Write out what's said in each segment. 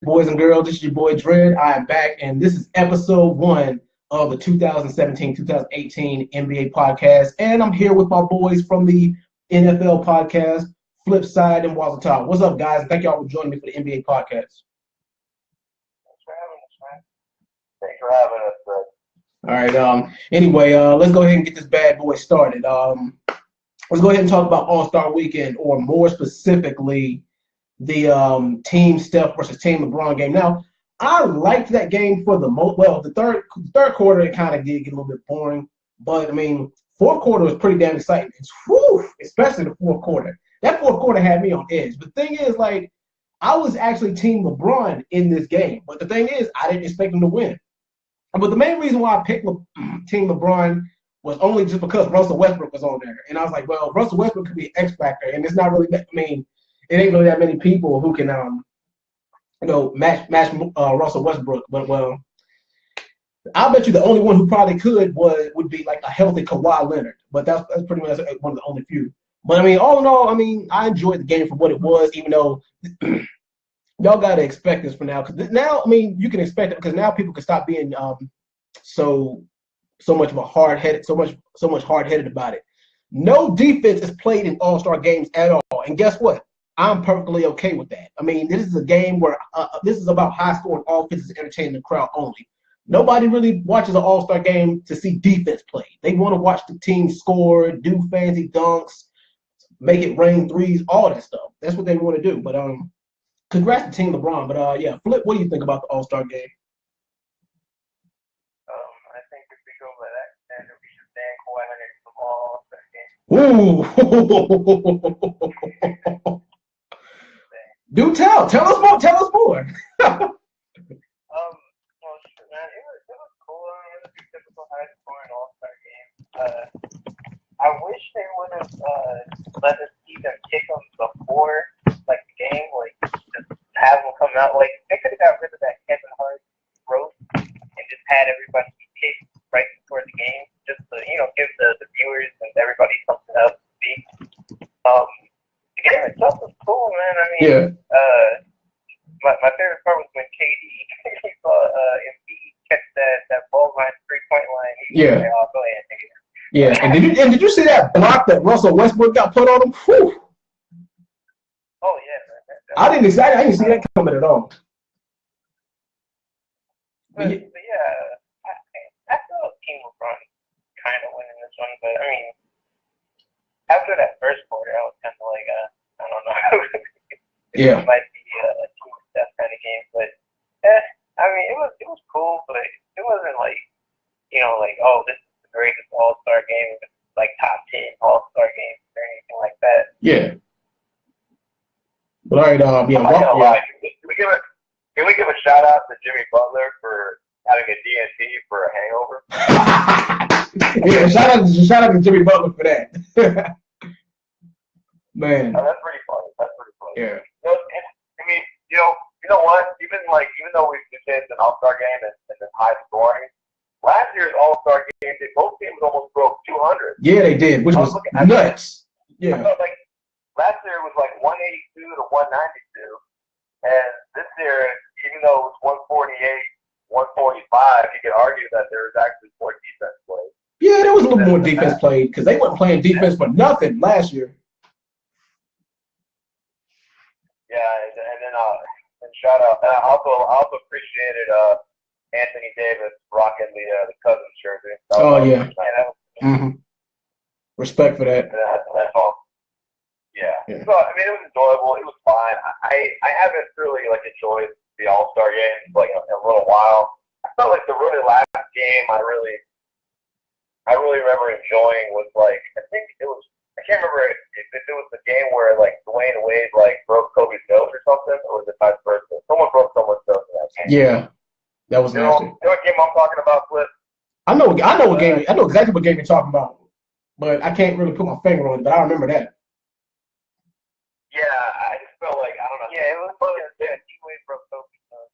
Boys and girls, this is your boy Dread. I am back, and this is episode 1 of the 2017-2018 NBA podcast. And I'm here with my boys from the NFL podcast, Flipside and Wazatah. What's up, guys? Thank y'all for joining me for the NBA podcast. Thanks for having us, man. Thanks for having us, bro. All right. Anyway, let's go ahead and get this bad boy started. Let's go ahead and talk about All-Star Weekend, or more specifically, the Team Steph versus Team LeBron game. Now, I liked that game for the most. Well, the third quarter it kind of did get a little bit boring, but I mean, fourth quarter was pretty damn exciting. Especially the fourth quarter. That fourth quarter had me on edge. The thing is, like, I was actually Team LeBron in this game, but the thing is, I didn't expect him to win. But the main reason why I picked Team LeBron was only just because Russell Westbrook was on there, and I was like, well, Russell Westbrook could be an X factor, and it's not really. I mean, it ain't really that many people who can, match Russell Westbrook. But well, I bet you the only one who probably could would be like a healthy Kawhi Leonard. But that's pretty much one of the only few. But I mean, all in all, I mean, I enjoyed the game for what it was, even though y'all gotta expect this for now. Because now, I mean, you can expect it because now people can stop being so much of a so much hard-headed about it. No defense is played in All-Star games at all, and guess what? I'm perfectly okay with that. I mean, this is a game where this is about high-scoring offenses entertaining the crowd only. Nobody really watches an All-Star game to see defense play. They want to watch the team score, do fancy dunks, make it rain threes, all that stuff. That's what they want to do. But congrats to Team LeBron. But yeah, Flip, what do you think about the All-Star game? I think if we go by that standard, we should thank Kawhi Leonard for all Ooh. Do tell. Tell us more. Well, shit, man, it was cool. I mean, it was a typical high scoring All-Star game. I wish they would have let us see them kick them before like the game, like just have them come out. Like they could have got rid of that Kevin Hart roast and just had everybody kick right before the game, just to give the viewers and everybody something else to see. The game itself was cool, man. I mean, my favorite part was when KD saw Embiid catch that ball line, 3-point line. He was like, oh, go ahead, take it. Yeah, and did you see that block that Russell Westbrook got put on him? Whew. Oh yeah, man. I didn't see that coming at all. But yeah, I feel Team LeBron kind of winning this one, but I mean, after that first quarter, I was kind of like, I don't know. Yeah. It might be a Team Steph kind of game, but I mean, it was cool, but it wasn't like, like, oh, this is the greatest All-Star game, like top 10 All-Star games or anything like that. Yeah. But all right, yeah. I'm not gonna lie. Can we give a shout out to Jimmy Butler for having a DNT for a hangover? Yeah, shout out to Jimmy Butler for that. Man. Oh, that's pretty funny. Yeah. I mean, you know what? Even though we've just had an All-Star game and it's high scoring, last year's All-Star game, both teams almost broke 200. Yeah, they did, which was nuts. Yeah. I felt like last year was like 182 to 192, and this year, even though it was 148, 145, you could argue that there was actually more defense played. Yeah, there was a little more defense played because they weren't playing defense for nothing last year. Yeah, and then and shout out. And I also appreciated Anthony Davis rocking the Cousins jersey. Oh yeah. Respect for that. That's all. Yeah. So I mean, it was enjoyable. It was fine. I haven't really like enjoyed the All-Star game like in a little while. I felt like the really last game I really remember enjoying was like I can't remember if it was the game where like Dwayne Wade like broke Kobe's nose or something, or was it vice versa? Someone broke someone's nose in that game. Yeah, that was nasty. You know what game I'm talking about, Flip? I know what game. I know exactly what game you're talking about, but I can't really put my finger on it. But I remember that. Yeah, I just felt like I don't know. Yeah, it was funny. Yeah, Wade broke Kobe's nose.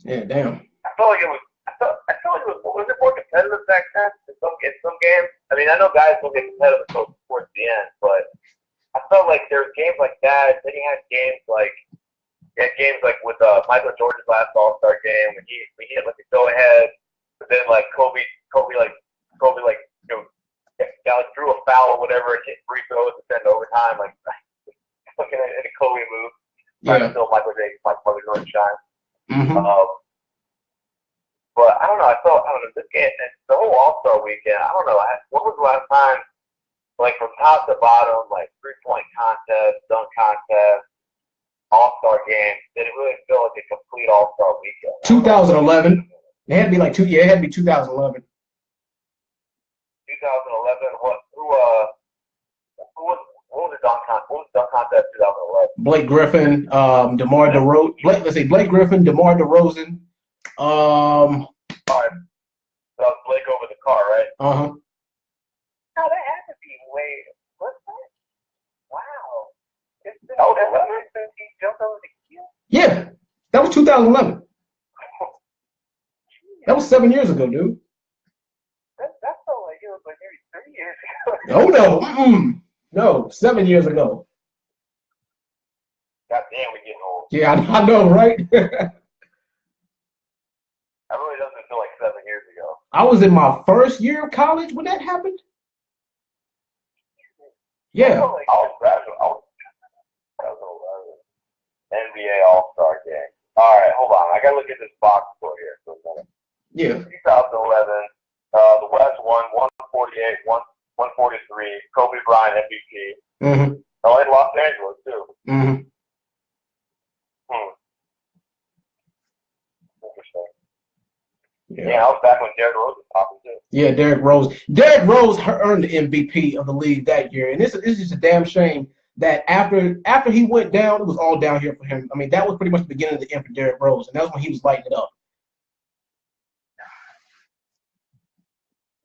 Yeah, damn. I felt like it was. I felt like it was it more competitive back then in some games? I mean, I know guys will get competitive towards the end, but I felt like there was games like that. Then you had games like with Michael Jordan's last All-Star game when he hit like a go-ahead, but then like Kobe drew a foul or whatever, and hit free throws and send overtime, like looking at a Kobe move, trying to steal Michael Jordan shine. Mm-hmm. But I don't know. I don't know this game, the whole All-Star weekend. I don't know. When was the last time, like from top to bottom, like 3-point contest, dunk contest, All-Star game, did it really feel like a complete All-Star weekend? 2011. It had to be like it had to be 2011. 2011. What was the dunk contest? What was the dunk contest 2011? Blake Griffin, DeMar DeRozan. Blake Griffin, DeMar DeRozan. All right. So that was Blake over the car, right? Uh-huh. No, that had to be way. What's that? Wow. Oh, Since he jumped over the queue? Yeah, that was 2011. That was 7 years ago, dude. That felt like it was like maybe 3 years ago. Oh no, no, 7 years ago. God damn, we're getting old. Yeah, I know, right? That really doesn't feel like 7 years ago. I was in my first year of college when that happened. Yeah. I was 11. NBA All-Star game. All right, hold on. I gotta look at this box score here for a minute. Yeah. 2011. The West won 148, 143. Kobe Bryant MVP. Mm-hmm. Oh, in Los Angeles too. Mm-hmm. Interesting. Yeah, I was back when Derrick Rose was popping too. Yeah, Derrick Rose. Derrick Rose earned the MVP of the league that year, and it's just a damn shame that after he went down, it was all down here for him. I mean, that was pretty much the beginning of the end for Derrick Rose, and that was when he was lighting it up.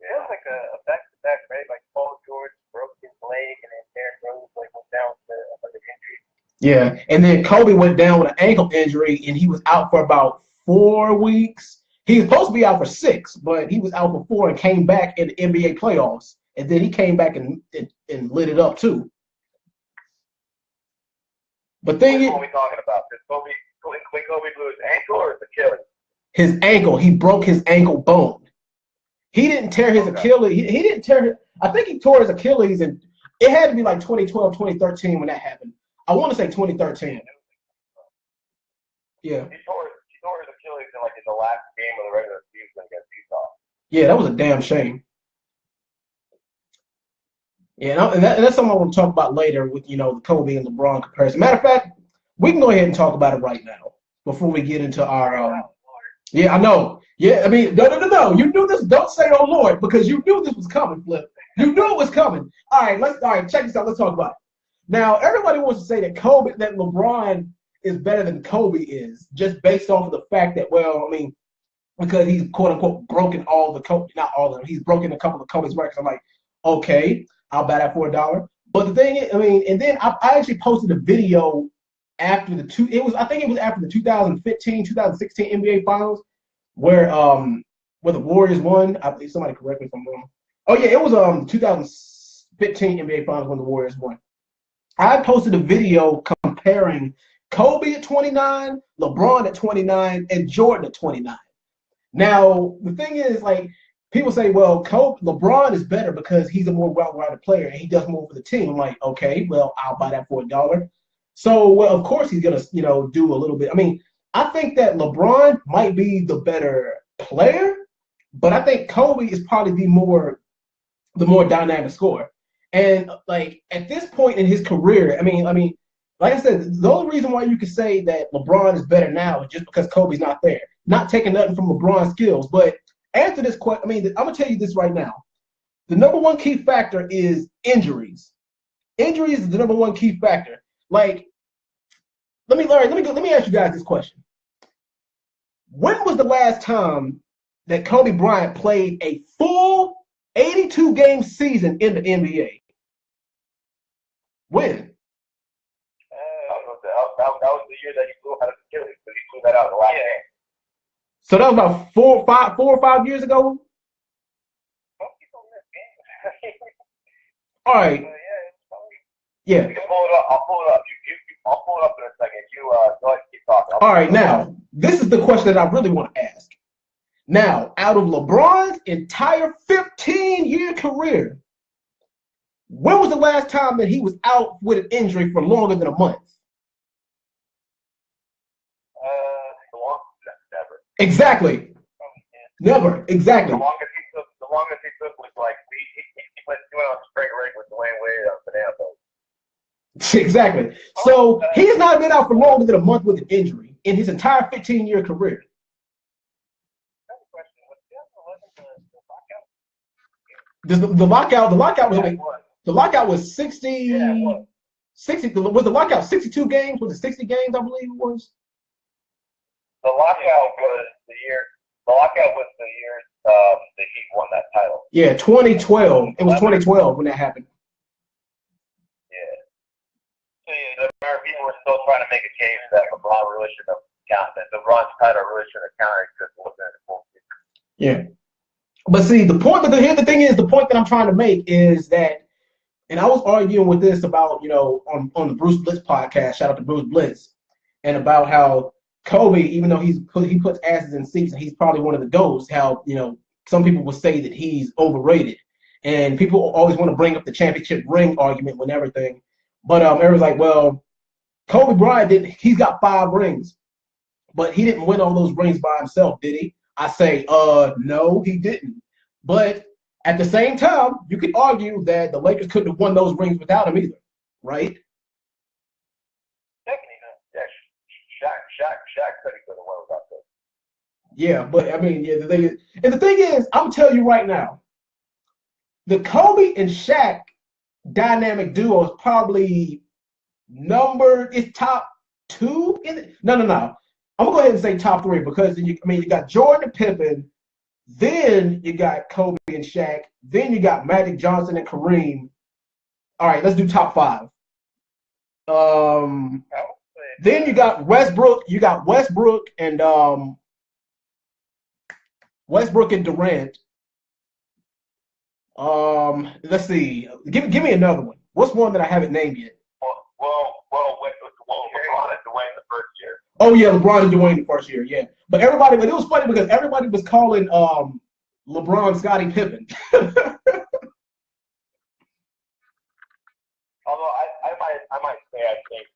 It was like a back-to-back, right? Like Paul George broke his leg, and then Derrick Rose like went down to another injury. Yeah, and then Kobe went down with an ankle injury, and he was out for about 4 weeks. He was supposed to be out for 6, but he was out for 4 and came back in the NBA playoffs. And then he came back and lit it up too. But thing is, what are we talking about? Did Kobe blew his ankle or his Achilles? His ankle. He broke his ankle bone. He didn't tear his Achilles. He didn't tear. I think he tore his Achilles, and it had to be like 2012, 2013 when that happened. I want to say 2013. Yeah. He tore his Achilles in the last game of the regular season against Utah. Yeah, that was a damn shame. Yeah, and that's something I want to talk about later with, the Kobe and LeBron comparison. Matter of fact, we can go ahead and talk about it right now before we get into our yeah, I know. Yeah, I mean, no. You knew this. Don't say, "Oh Lord," because you knew this was coming, Flip. You knew it was coming. All right, check this out. Let's talk about it. Now, everybody wants to say that LeBron is better than Kobe is, just based off of the fact that, because he's quote unquote broken all the Kobe, not all of them. He's broken a couple of Kobe's records. I'm like, okay, I'll buy that for $1. But the thing is, and then I actually posted a video after I think it was after the 2015, 2016 NBA Finals, where the Warriors won. I believe, somebody correct me if I'm wrong. Oh yeah, it was 2015 NBA Finals when the Warriors won. I posted a video comparing Kobe at 29, LeBron at 29, and Jordan at 29. Now the thing is, like, people say, well, LeBron is better because he's a more well-rounded player and he does more for the team. I'm like, okay, well, I'll buy that for $1. So, well, of course he's gonna, do a little bit. I think that LeBron might be the better player, but I think Kobe is probably the more dynamic scorer. And like at this point in his career, like I said, the only reason why you could say that LeBron is better now is just because Kobe's not there. Not taking nothing from LeBron's skills, but answer this question. I'm gonna tell you this right now. The number one key factor is injuries. Injuries is the number one key factor. Like, let me ask you guys this question. When was the last time that Kobe Bryant played a full 82-game season in the NBA? When? That was the year that he blew out his Achilles, but he blew that out in the last game. So that was about 4 or 5 years ago? All right. Yeah. You can pull it up. I'll pull it up. I'll pull it up in a second. You go ahead and keep talking. All right, now, this is the question that I really want to ask. Now, out of LeBron's entire 15-year career, when was the last time that he was out with an injury for longer than a month? Never. Exactly. Never. Exactly. The longest he took was like he went on spring break with Dwayne Wade on Banana Boat. Exactly. So he's not been out for longer than a month with an injury in his entire 15-year career. The lockout was 60. Yeah, 60. Was the lockout 62 games? Was it 60 games? I believe it was. The lockout was the year. The lockout was the year the Heat won that title. Yeah, 2012. It was 2012 when that happened. Yeah. See, the American people were still trying to make a case that LeBron really should have counted. LeBron's title really should have counted because it wasn't in the full season. Yeah. But see, the point that I'm trying to make is that, and I was arguing with this about, on the Bruce Blitz podcast, shout out to Bruce Blitz, and about how Kobe, even though he puts asses in seats and he's probably one of the GOATs, how, some people will say that he's overrated. And people always want to bring up the championship ring argument when everything. But everyone's like, well, Kobe Bryant he's got 5 rings, but he didn't win all those rings by himself, did he? I say, no, he didn't. But at the same time, you could argue that the Lakers couldn't have won those rings without him either, right? Shaq said he could have won without this. Yeah, but I mean, the thing is, I'm telling you right now, the Kobe and Shaq dynamic duo is probably top 2. No. I'm gonna go ahead and say top 3 because you got Jordan and Pippen, then you got Kobe and Shaq, then you got Magic Johnson and Kareem. All right, let's do top 5. Then you got Westbrook. You got Westbrook and Durant. Let's see. Give me another one. What's one that I haven't named yet? LeBron and Dwayne the first year. Oh yeah, LeBron and Dwayne the first year. Yeah, but it was funny because everybody was calling LeBron Scottie Pippen. Although I might say I think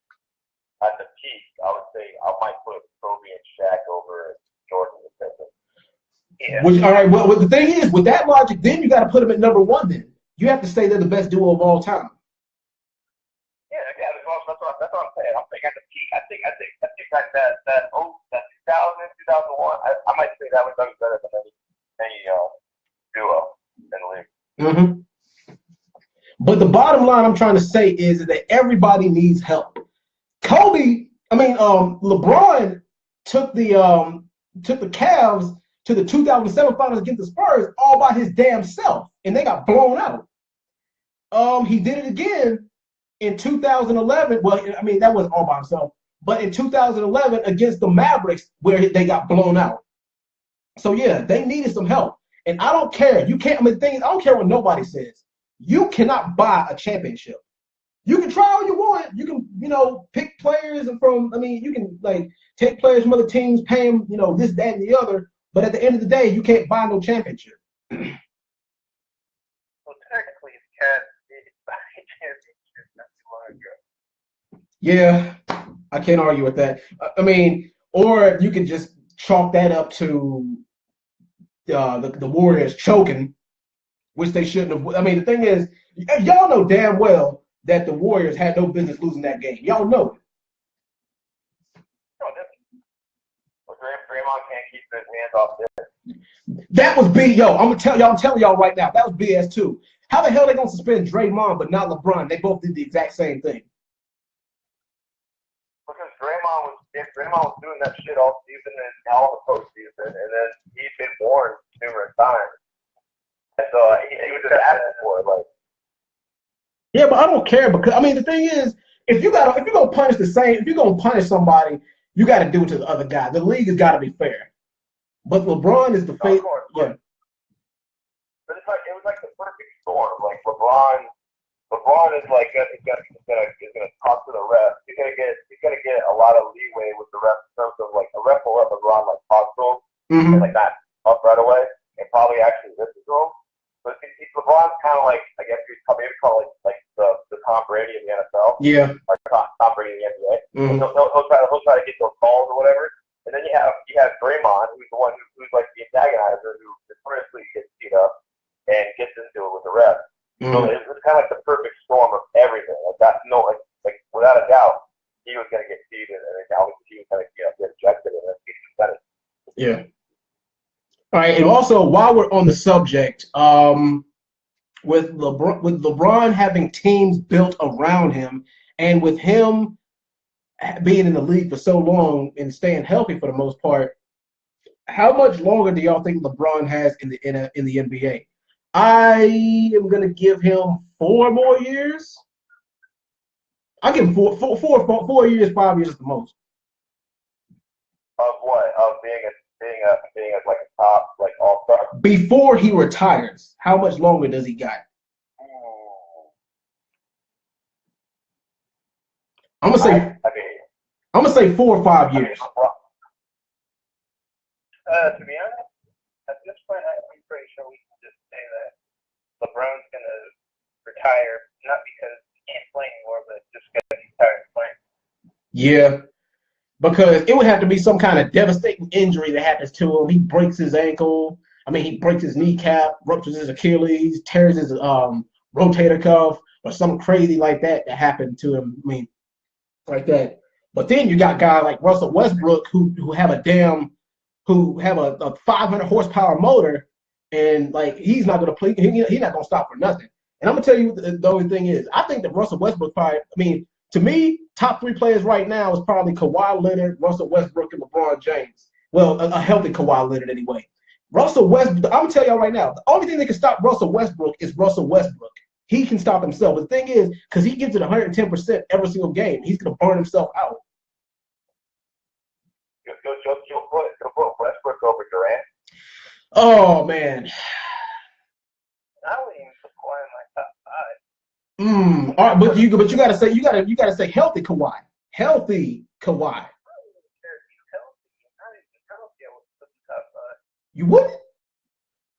at the peak I would say I might put Kobe and Shaq over Jordan and Pippen. Yeah. All right. Well, the thing is, with that logic, then you got to put them at number 1. Then you have to say they're the best duo of all time. Yeah, that's what I'm saying. I'm saying at the peak. I think like that 2000, 2001. I might say that was better than any duo in the league. Mm-hmm. But the bottom line I'm trying to say is that everybody needs help. LeBron took the Cavs to the 2007 finals against the Spurs all by his damn self, and they got blown out. He did it again in 2011. Well, that wasn't all by himself, but in 2011 against the Mavericks, where they got blown out. So yeah, they needed some help, and I don't care. You can't. The thing is, I don't care what nobody says. You cannot buy a championship. You can try all you want. You can, pick players you can take players from other teams, pay them, this, that, and the other. But at the end of the day, you can't buy no championship. Well, technically, you can't buy a championship. That's too long ago. Yeah, I can't argue with that. Or you can just chalk that up to the Warriors choking, which they shouldn't have. The thing is, y'all know damn well that the Warriors had no business losing that game. Y'all know it. Draymond can't keep his hands off this. That was I'm telling y'all right now, that was BS too. How the hell they gonna suspend Draymond but not LeBron? They both did the exact same thing. Because Draymond was doing that shit all season and all the postseason, and then he's been warned numerous times. And so he was just asking for it, Yeah, but I don't care because the thing is, if you're gonna punish somebody, you got to do it to the other guy. The league has got to be fair. But LeBron is the face. Yeah. But it was like the perfect storm. Like LeBron LeBron is like he's gonna talk to the ref. He's gonna get a lot of leeway with the ref in terms of like a ref will let LeBron like talk to him and like not up right away and probably actually listen to him. But LeBron's kind of like I guess you'd maybe call it like the Tom Brady in the NFL. Yeah. Or Tom Brady in the NBA. He'll try to get those calls or whatever. And then you have Draymond, who's the one who's like the antagonizer, who notoriously gets beat up and gets into it with the ref. So it's kind of like the perfect storm of everything. Like that's like without a doubt, he was going to get seeded, and obviously he was going to get ejected and then get suspended. Yeah. All right, and also while we're on the subject, with LeBron having teams built around him, and with him being in the league for so long and staying healthy for the most part, how much longer do y'all think LeBron has in the NBA? I am gonna give him 4 more years. I give him 4 years, 5 years at the most. Of what? Of being as like a top like all-star before he retires. How much longer does he got? I'm gonna say 4 or 5 years. To be honest, at this point, I'm pretty sure we can just say that LeBron's going to retire, not because he can't play anymore, but just because he's tired of playing. Yeah, because it would have to be some kind of devastating injury that happens to him. He breaks his ankle. He breaks his kneecap, ruptures his Achilles, tears his rotator cuff, or something crazy like that happened to him. Like that. But then you got guys like Russell Westbrook who have a 500 horsepower motor, and like he's not gonna play. He's not gonna stop for nothing. And I'm gonna tell you the only thing is, I think that Russell Westbrook probably. To me, top 3 players right now is probably Kawhi Leonard, Russell Westbrook, and LeBron James. Well, a healthy Kawhi Leonard anyway. Russell Westbrook. I'm gonna tell y'all right now, the only thing that can stop Russell Westbrook is Russell Westbrook. He can stop himself. But the thing is, because he gives it 110% every single game, he's gonna burn himself out. You'll put Westbrook over Durant. Oh man. I wouldn't even put Kawhi in my top 5. All right, but you gotta say healthy Kawhi. Healthy Kawhi. You wouldn't?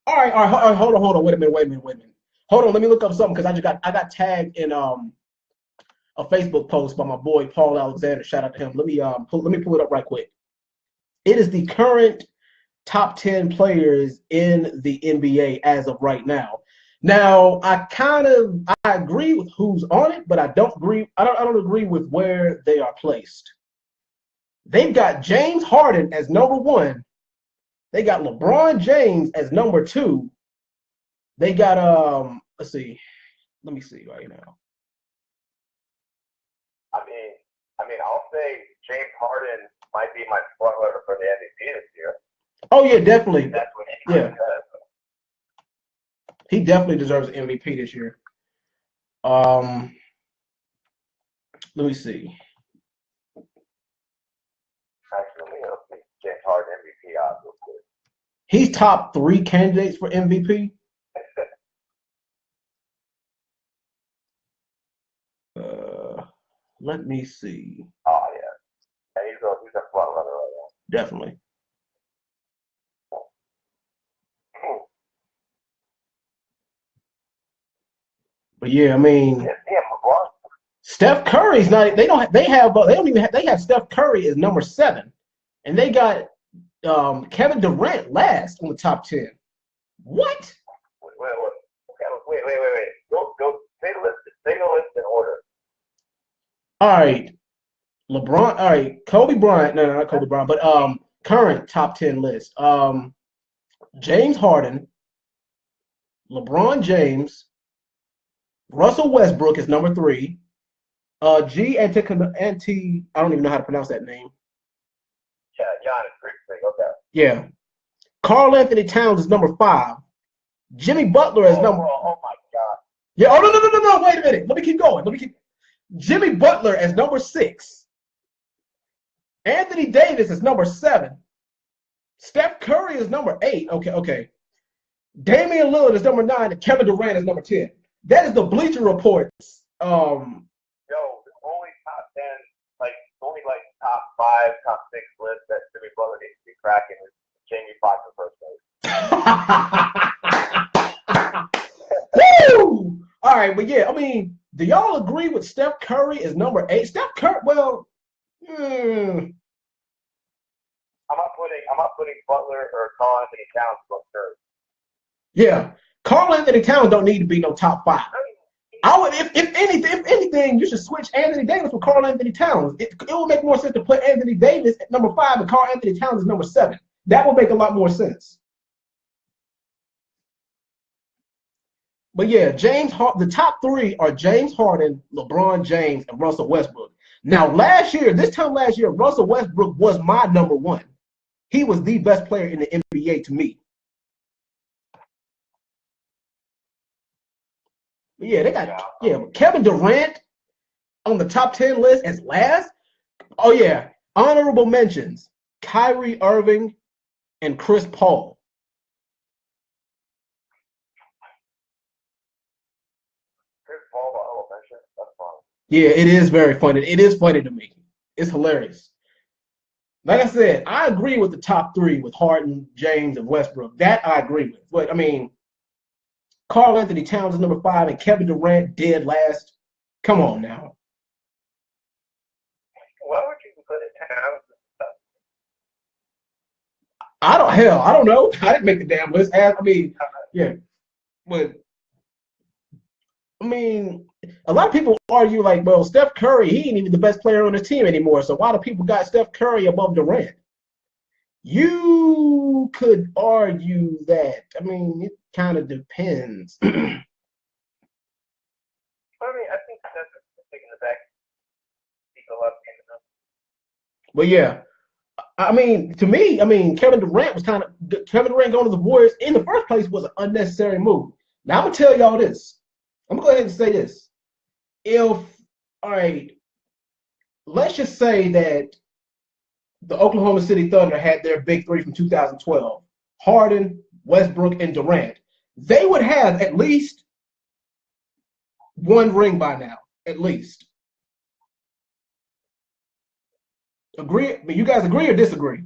All right, hold on. Wait a minute. Hold on, let me look up something because I got tagged in a Facebook post by my boy Paul Alexander. Shout out to him. Let me pull it up right quick. It is the current top 10 players in the NBA as of right now. Now, I agree with who's on it, but I don't agree with where they are placed. They've got James Harden as number 1. They got LeBron James as number 2. They got let me see right now. I'll say James Harden might be my front runner for the MVP this year. Oh yeah, definitely. That's what says. He definitely deserves an MVP this year. Let me see. Actually, James Harden MVP odds real quick. He's top 3 candidates for MVP. Let me see. Oh yeah, he's a front runner right now. Definitely. But yeah, Steph Curry's not. They have Steph Curry as number 7, and they got Kevin Durant last on the top 10. What? Wait. Go say the list in order. All right, LeBron. All right, Kobe Bryant. No, not Kobe Bryant, but current top 10 list. James Harden, LeBron James, Russell Westbrook is number 3. I don't even know how to pronounce that name. Yeah, John is Greek. Okay. Yeah. Karl Anthony Towns is number 5. Jimmy Butler is number. Oh my God. Yeah. Oh no. Wait a minute. Let me keep going. Jimmy Butler as number 6. Anthony Davis is number 7. Steph Curry is number 8. Okay. Damian Lillard is number 9, and Kevin Durant is number 10. That is the Bleacher Reports. Yo, the only top 10, like, only like top 5, top 6 list that Jimmy Butler needs to be cracking is Jamie Foxx in first place. Woo! All right, but yeah, I mean, do y'all agree with Steph Curry is number 8? Steph Curry, well, I'm not putting Butler or Karl Anthony Towns above Curry. Yeah, Karl Anthony Towns don't need to be no top 5. I would, if anything, you should switch Anthony Davis with Karl Anthony Towns. It would make more sense to put Anthony Davis at number 5 and Karl Anthony Towns is number 7. That would make a lot more sense. But yeah, the top 3 are James Harden, LeBron James, and Russell Westbrook. Now, this time last year, Russell Westbrook was my number 1. He was the best player in the NBA to me. But yeah, they got Kevin Durant on the top 10 list as last. Oh yeah, honorable mentions: Kyrie Irving and Chris Paul. Yeah, it is very funny. It is funny to me. It's hilarious. Like I said, I agree with the top 3 with Harden, James, and Westbrook. That I agree with. But I mean, Karl Anthony Towns is number 5 and Kevin Durant dead last. Come on now. Why would you put it Towns? I don't know. I didn't make the damn list. I mean, yeah. But I mean, a lot of people argue like, well, Steph Curry, he ain't even the best player on the team anymore. So why do people got Steph Curry above Durant? You could argue that. I mean, it kind of depends. I mean, I think that's taking the back. But yeah, I mean, to me, Kevin Durant going to the Warriors in the first place was an unnecessary move. Now I'm gonna tell y'all this. I'm gonna go ahead and say this. Let's just say that the Oklahoma City Thunder had their big 3 from 2012, Harden, Westbrook, and Durant. They would have at least 1 ring by now, at least. Agree? But you guys agree or disagree?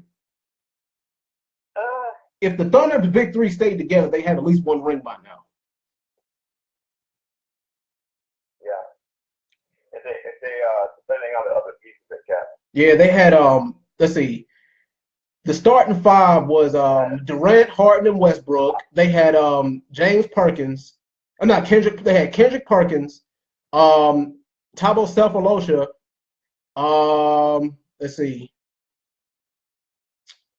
If the Thunder, the big 3 stayed together, they have at least 1 ring by now. Yeah. If they depending on the other pieces they kept. Yeah, they had let's see. The starting 5 was Durant, Harden, and Westbrook. They had James Perkins. Not Kendrick. They had Kendrick Perkins, Thabo Sefolosha. Let's see.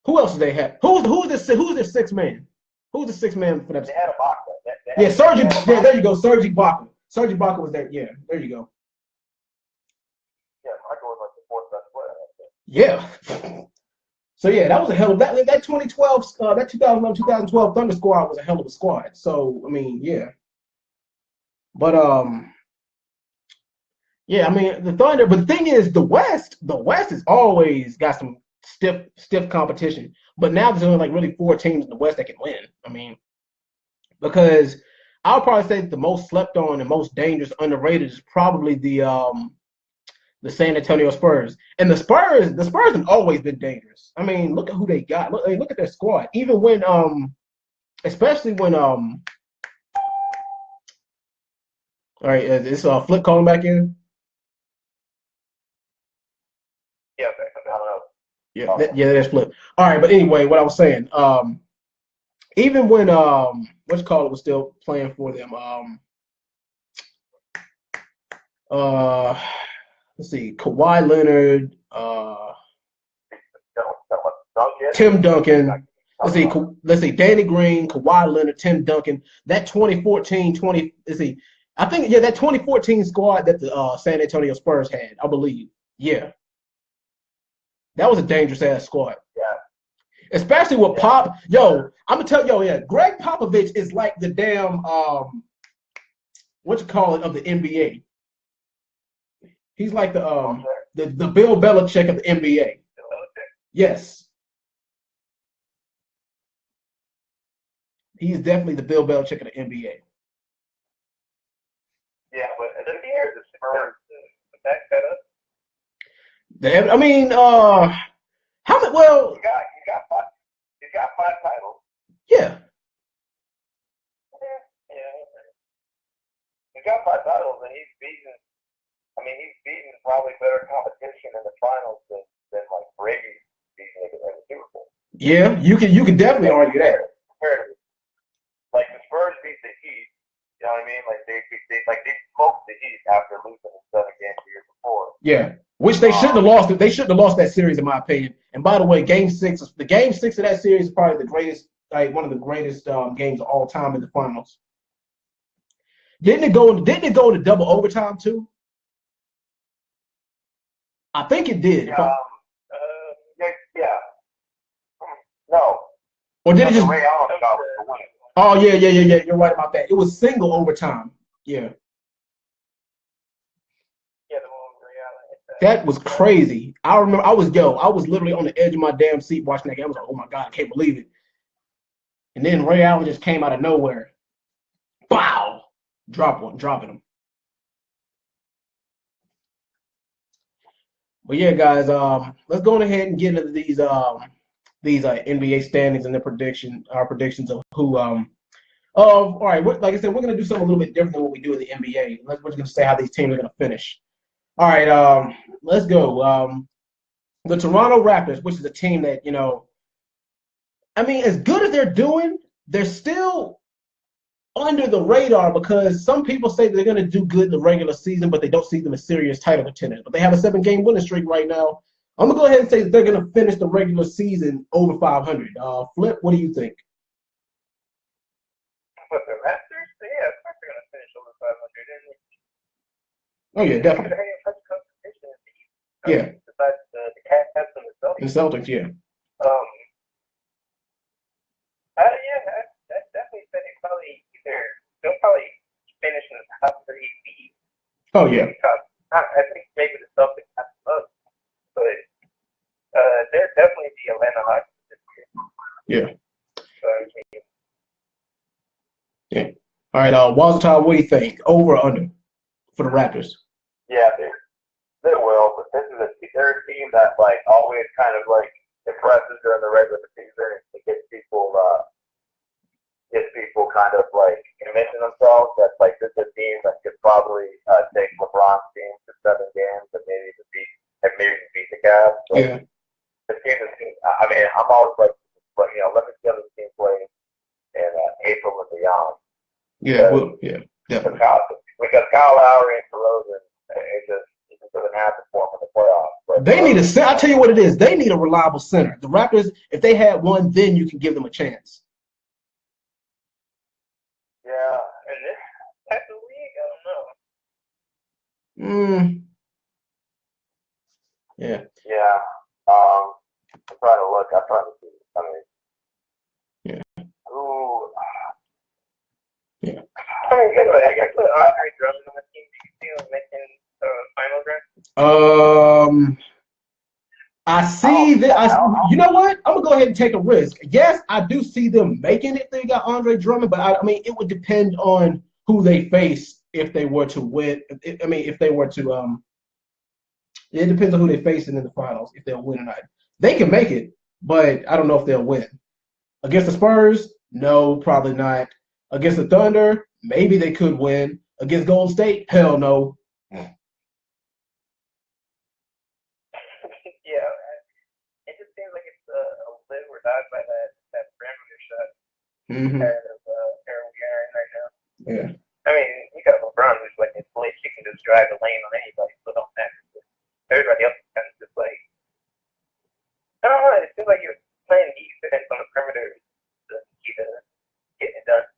Who else did they have? Who's their 6th man? Who's the 6th man for that? They had a box. Yeah, Serge. Yeah, there you go. Serge Ibaka. Serge Ibaka was there. Yeah, there you go. Yeah, Michael was like the 4th best player. Yeah. So yeah, that was a hell of that 2012, that 2011-2012 Thunder squad was a hell of a squad. So I mean, yeah. But yeah, I mean the Thunder. But the thing is, the West has always got some stiff competition. But now there's only like really 4 teams in the West that can win. I mean, because I'll probably say that the most slept on and most dangerous, underrated is probably the San Antonio Spurs. And the Spurs have always been dangerous. I mean, look at who they got. Look at their squad. Even when especially when all right, is Flip calling back in? Yeah, I don't know. Yeah, there's Flip. All right, but anyway, what I was saying, even when was still playing for them, let's see, Kawhi Leonard, Tim Duncan. Let's see, Danny Green, Kawhi Leonard, Tim Duncan. That 2014, I think that 2014 squad that the San Antonio Spurs had, I believe. Yeah. That was a dangerous ass squad. Yeah. Especially with Pop. Yo, I'm gonna tell you, yeah, Greg Popovich is like the damn of the NBA. He's like the Bill Belichick of the NBA. Yes. He's definitely the Bill Belichick of the NBA. Yeah, but the Spurs, back that up. I mean, how many? Well, You got five titles. yeah. Yeah. He's got five titles, and he's beaten. I mean, he's beaten probably better competition in the finals than like Brady beating in the Super Bowl. Yeah, you can definitely argue that. Comparatively, like the Spurs beat the Heat. You know what I mean? Like they smoked the Heat after losing in 7 games the year before. Yeah, which they shouldn't have lost. They shouldn't have lost that series, in my opinion. And by the way, the Game 6 of that series is probably the greatest, like one of the greatest games of all time in the finals. Didn't it go to double overtime too? I think it did. Yeah. No. Or did it just? Ray Allen shot was the winner. Oh yeah. You're right about that. It was single overtime. Yeah. Yeah, the one with Ray Allen. That was crazy. I remember I was literally on the edge of my damn seat watching that game. I was like, oh my God, I can't believe it. And then Ray Allen just came out of nowhere. Wow. Dropping him. But yeah, guys, let's go ahead and get into these NBA standings and our predictions of who all right, like I said, we're gonna do something a little bit different than what we do in the NBA. We're just gonna say how these teams are gonna finish. All right, let's go. The Toronto Raptors, which is a team that, I mean, as good as they're doing, they're still under the radar because some people say they're going to do good in the regular season, but they don't see them as serious title contenders. But they have a 7-game winning streak right now. I'm going to go ahead and say that they're going to finish the regular season over 500. Flip, what do you think? But the Raptors, yeah, of course they're going to finish over 500. Oh, yeah, definitely. Yeah. Besides the Cavs and the Celtics. The Celtics, yeah. Yeah, that definitely said they'll probably finish in the top 3 seed. Oh yeah. I think maybe the Celtics have up, but they're definitely the Atlanta Hawks this year. Yeah. Yeah. All right, Wazata, what do you think? Over or under for the Raptors? Yeah, they will, but they're a team that like always kind of like impresses during the regular season. It gets people kind of like convincing themselves that like this is a team that could probably take LeBron's team to 7 games and maybe beat the Cavs. So yeah. The team is. I mean, I'm always like, but let me see how this team plays in April and beyond. Yeah, definitely. Because Kyle Lowry and DeRozan, it just doesn't happen for them in the playoffs. But they need a center. I'll tell you what it is. They need a reliable center. The Raptors, if they had one, then you can give them a chance. Yeah, and this type of league, I don't know. Yeah. Yeah. I'm trying to look. I'm trying to see. I mean. Yeah. Ooh. Yeah. I guess put Andre Drummond on the team. Do you see him making finals run? I see that. You know what? I'm gonna go ahead and take a risk. Yes, I do see them making it. They got Andre Drummond, but I mean, it would depend on who they face if they were to win. I mean, if they were to it depends on who they facing in the finals if they'll win or not. They can make it, but I don't know if they'll win. Against the Spurs, no, probably not. Against the Thunder, maybe they could win. Against Golden State, hell no. Yeah, it just seems like it's a live or die by that perimeter shot. Mm-hmm. Kind of where we are in right now. Yeah. I mean, you got LeBron who's like this blade, she can just drive the lane on anybody, so don't matter. Everybody else is kind of just like, I don't know, it seems like you're playing defense on the perimeter to keep getting it done.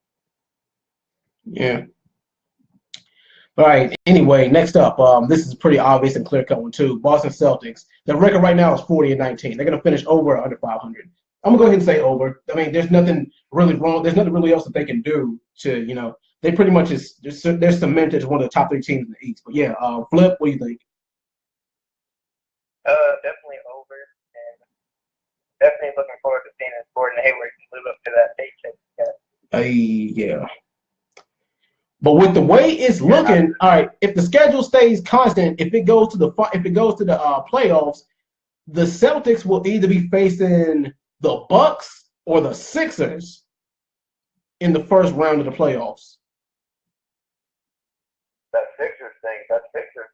Yeah. All right. Anyway, next up, this is pretty obvious and clear cut one too. Boston Celtics. Their record right now is 40-19. They're gonna finish over or under 500. I'm gonna go ahead and say over. I mean, there's nothing really wrong. There's nothing really else that they can do to, they pretty much they're cemented as one of the top 3 teams in the East. But yeah, Flip, what do you think? Definitely over, and definitely looking forward to seeing if Gordon Hayward can live up to that paycheck. Yeah. But with the way it's looking, all right, if the schedule stays constant, if it goes to the playoffs, the Celtics will either be facing the Bucks or the Sixers in the first round of the playoffs. That Sixers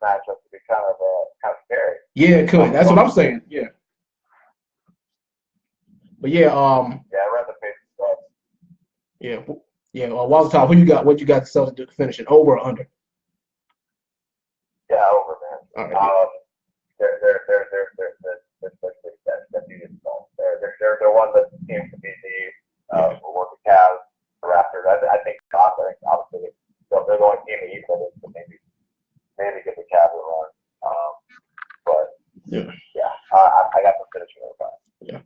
matchup could be kind of scary. Yeah, it could. That's what I'm saying. Yeah. But yeah, yeah, I'd rather face the Bucks. Yeah. Yeah, Walter Top, what you got the Celtics finishing, over or under? Yeah, over, man. All right. They're one that seems to be the what the Cavs, the Raptors. I think obviously they're the only team in the East that can maybe get the Cavs a run. But I got them finishing over 5. Yeah.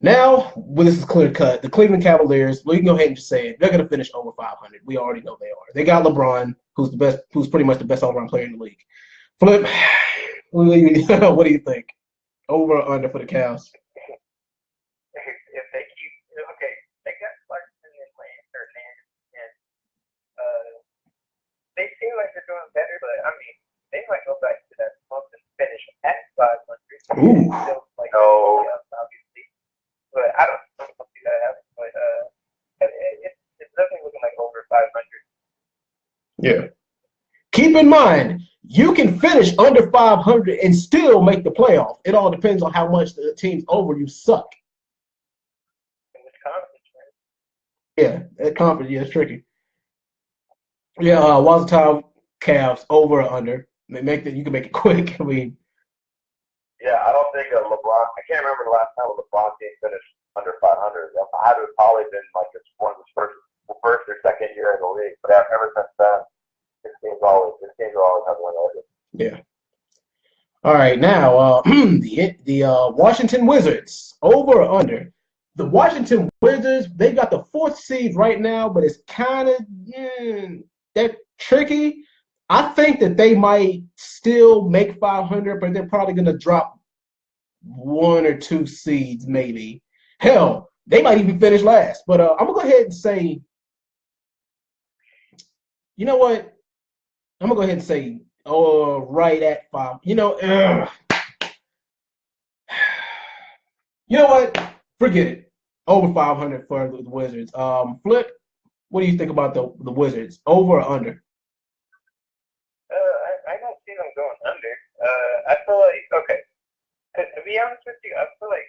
Now, this is clear cut. The Cleveland Cavaliers, we can go ahead and just say it. They're going to finish over 500. We already know they are. They got LeBron, who's pretty much the best all-around player in the league. Flip, what do you think? Over or under for the Cavs? If they keep, okay, they got Clarkson and Hernandez, and they seem like they're doing better, but I mean, they might go back to that month and finish at 500. Ooh. Obviously. But I don't see that happen. But it's definitely looking like over 500. Yeah. Keep in mind, you can finish under 500 and still make the playoff. It all depends on how much the teams over you suck. In which conference, right? Yeah, that conference, it's tricky. Yeah, Wazatow Cavs, over or under. You can make it quick. I mean, yeah, I don't think LeBron. I can't remember the last time a LeBron team finished under 500. I had probably been like it's one of his first or second year in the league. But ever since then, this team's always have one over. Yeah. All right, now the Washington Wizards, over or under? The Washington Wizards, they got the 4th seed right now, but it's kind of they're tricky. I think that they might still make 500, but they're probably going to drop 1 or 2 seeds, maybe. Hell, they might even finish last. But I'm going to go ahead and say, you know what? I'm going to go ahead and say, right at 5. You know what? Forget it. Over 500 for the Wizards. Flip, what do you think about the Wizards? Over or under? I don't see them going under. I feel like, okay, to be honest with you, I feel like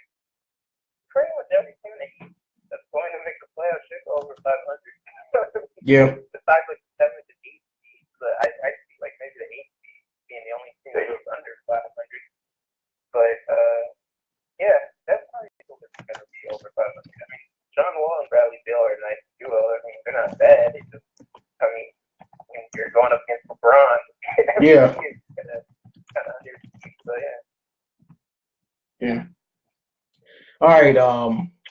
pretty much every team in the East that's going to make the playoffs should go over 500. Yeah. Besides like the 7th and 8th seed, but I see like maybe the 8th seed being the only team that goes under 500. But yeah, that's probably going to be over 500. I mean, John Wall and Bradley Beal are a nice duo. I mean, they're not bad. It's just, I mean, you're going up against LeBron. Yeah. So, yeah. All right.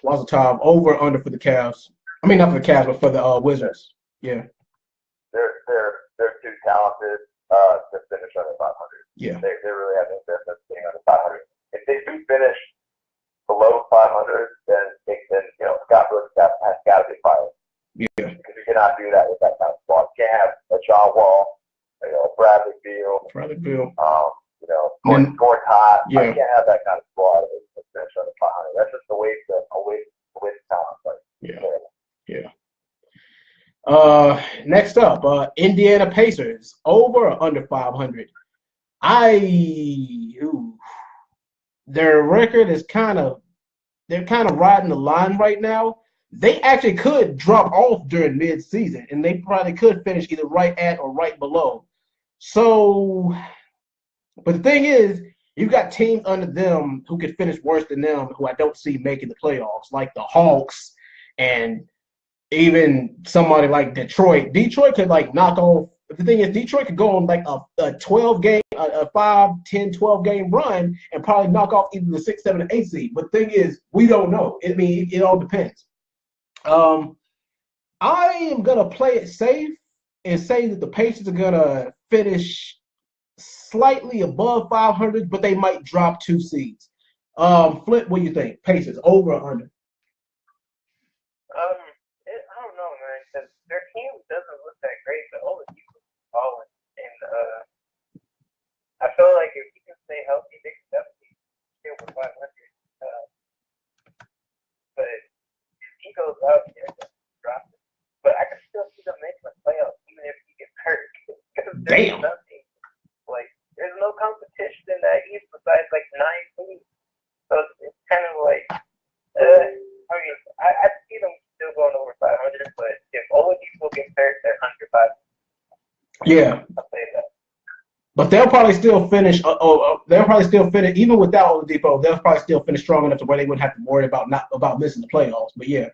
What's the time? Over or under for the Cavs? I mean, not for the Cavs, but for the Wizards. Yeah. They're too talented to finish under 500. Yeah. They really have no business being under 500. If they do finish below 500, then Scott Brooks has got to be fired. Yeah. Because you cannot do that with that kind of squad. You can't have a John Wall, Bradley Beal, Gordon Hot. Yeah. You can't have that kind of squad and finish under 500. That's just a waste of talent. Like, Yeah. Next up, Indiana Pacers, over or under 500? Their record is they're kind of riding the line right now. They actually could drop off during mid-season, and they probably could finish either right at or right below. So, but the thing is, you've got teams under them who could finish worse than them, who I don't see making the playoffs, like the Hawks and even somebody like Detroit. Detroit could knock off. The thing is, Detroit could go on like a 12 game, a 5, 10, 12 game run and probably knock off either the 6, 7, or 8 seed. But the thing is, we don't know. It all depends. I am gonna play it safe and say that the Pacers are gonna finish slightly above 500, but they might drop 2 seeds. Flip, what do you think? Pacers, over or under? I don't know, man. because their team doesn't look that great, but Oladipo's balling, and I feel like if he can stay healthy, they can definitely steal for 500. But if he goes out, they're going to drop it. But I can still see them making the playoffs even if he gets hurt. Because there's nothing. Like, there's no competition in that East besides like 9 teams. So it's kind of like, I mean, I see them still going over 500, but if Oladipo gets hurt, they're 105. Yeah. I'll say that. But they'll probably still finish. They'll probably still finish even without Oladipo. They'll probably still finish strong enough to where they wouldn't have to worry about missing the playoffs. But yeah.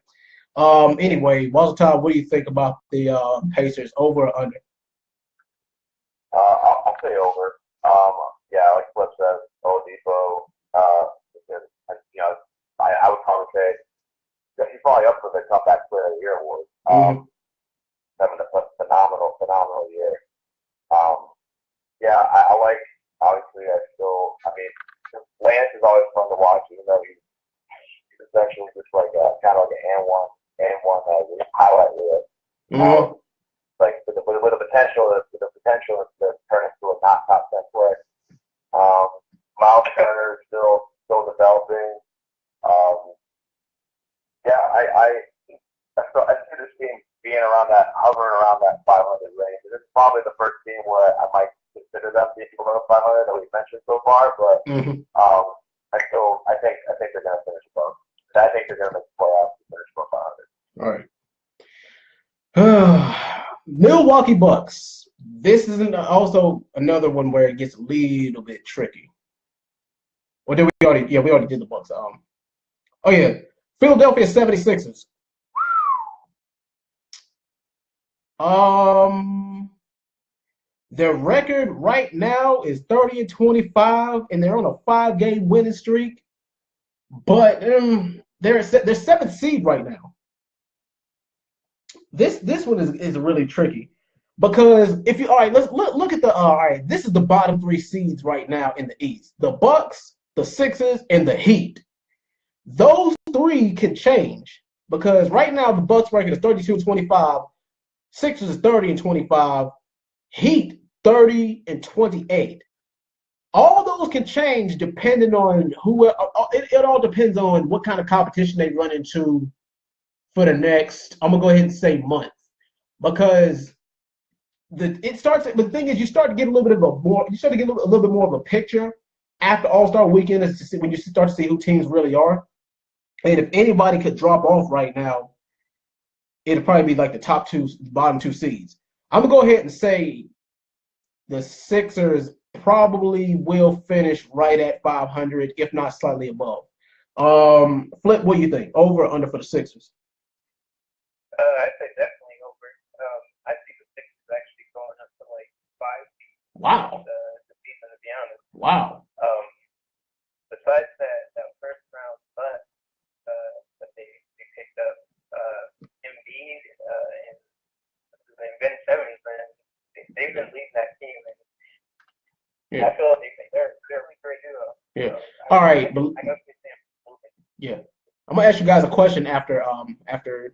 Anyway, Walter, what do you think about the Pacers, over or under? I'll say over. Yeah, like Flip says, Oladipo. I would probably say he's probably up for the comeback player of the year award. Having a phenomenal year. Yeah, I like, obviously, Lance is always fun to watch, even though he's essentially just like kind of like an and one highlight reel. Like with the potential to turn into a not top 10 player. Miles Turner is still developing. Yeah, I see this team hovering around that 500 range. This is probably the first team where I might consider them being below 500 that we've mentioned so far, but I think they're going to finish above. I think they're going to make the playoffs and finish above 500. All right. Milwaukee Bucks. This is also another one where it gets a little bit tricky. Or did we already? Yeah, we already did the Bucks. Philadelphia 76ers. Their record right now is 30-25, and they're on a 5-game winning streak. But they're 7th seed right now. This one is really tricky because if you let's look at the this is the bottom 3 seeds right now in the East: the Bucks, the Sixers, and the Heat. Those 3 can change because right now the Bucks record is 32-25, Sixers is 30-25, Heat 30-28. All those can change depending on who. It all depends on what kind of competition they run into for the next, I'm gonna go ahead and say, month, because it starts. But the thing is, you start to get a little bit more of a picture after All-Star Weekend, when you start to see who teams really are. And if anybody could drop off right now, it'd probably be like the bottom 2 seeds. I'm gonna go ahead and say the Sixers probably will finish right at 500, if not slightly above. Flip, what do you think? Over or under for the Sixers? I'd say definitely over. I see the Sixers actually going up to like 5 feet. Wow. The season, to be honest. Wow. Besides that first round butt that they picked up, Embiid and Ben Simmons, man, they've been leading that team. And I feel like they're a really great duo. Yeah. So, all right. Yeah. I'm gonna ask you guys a question after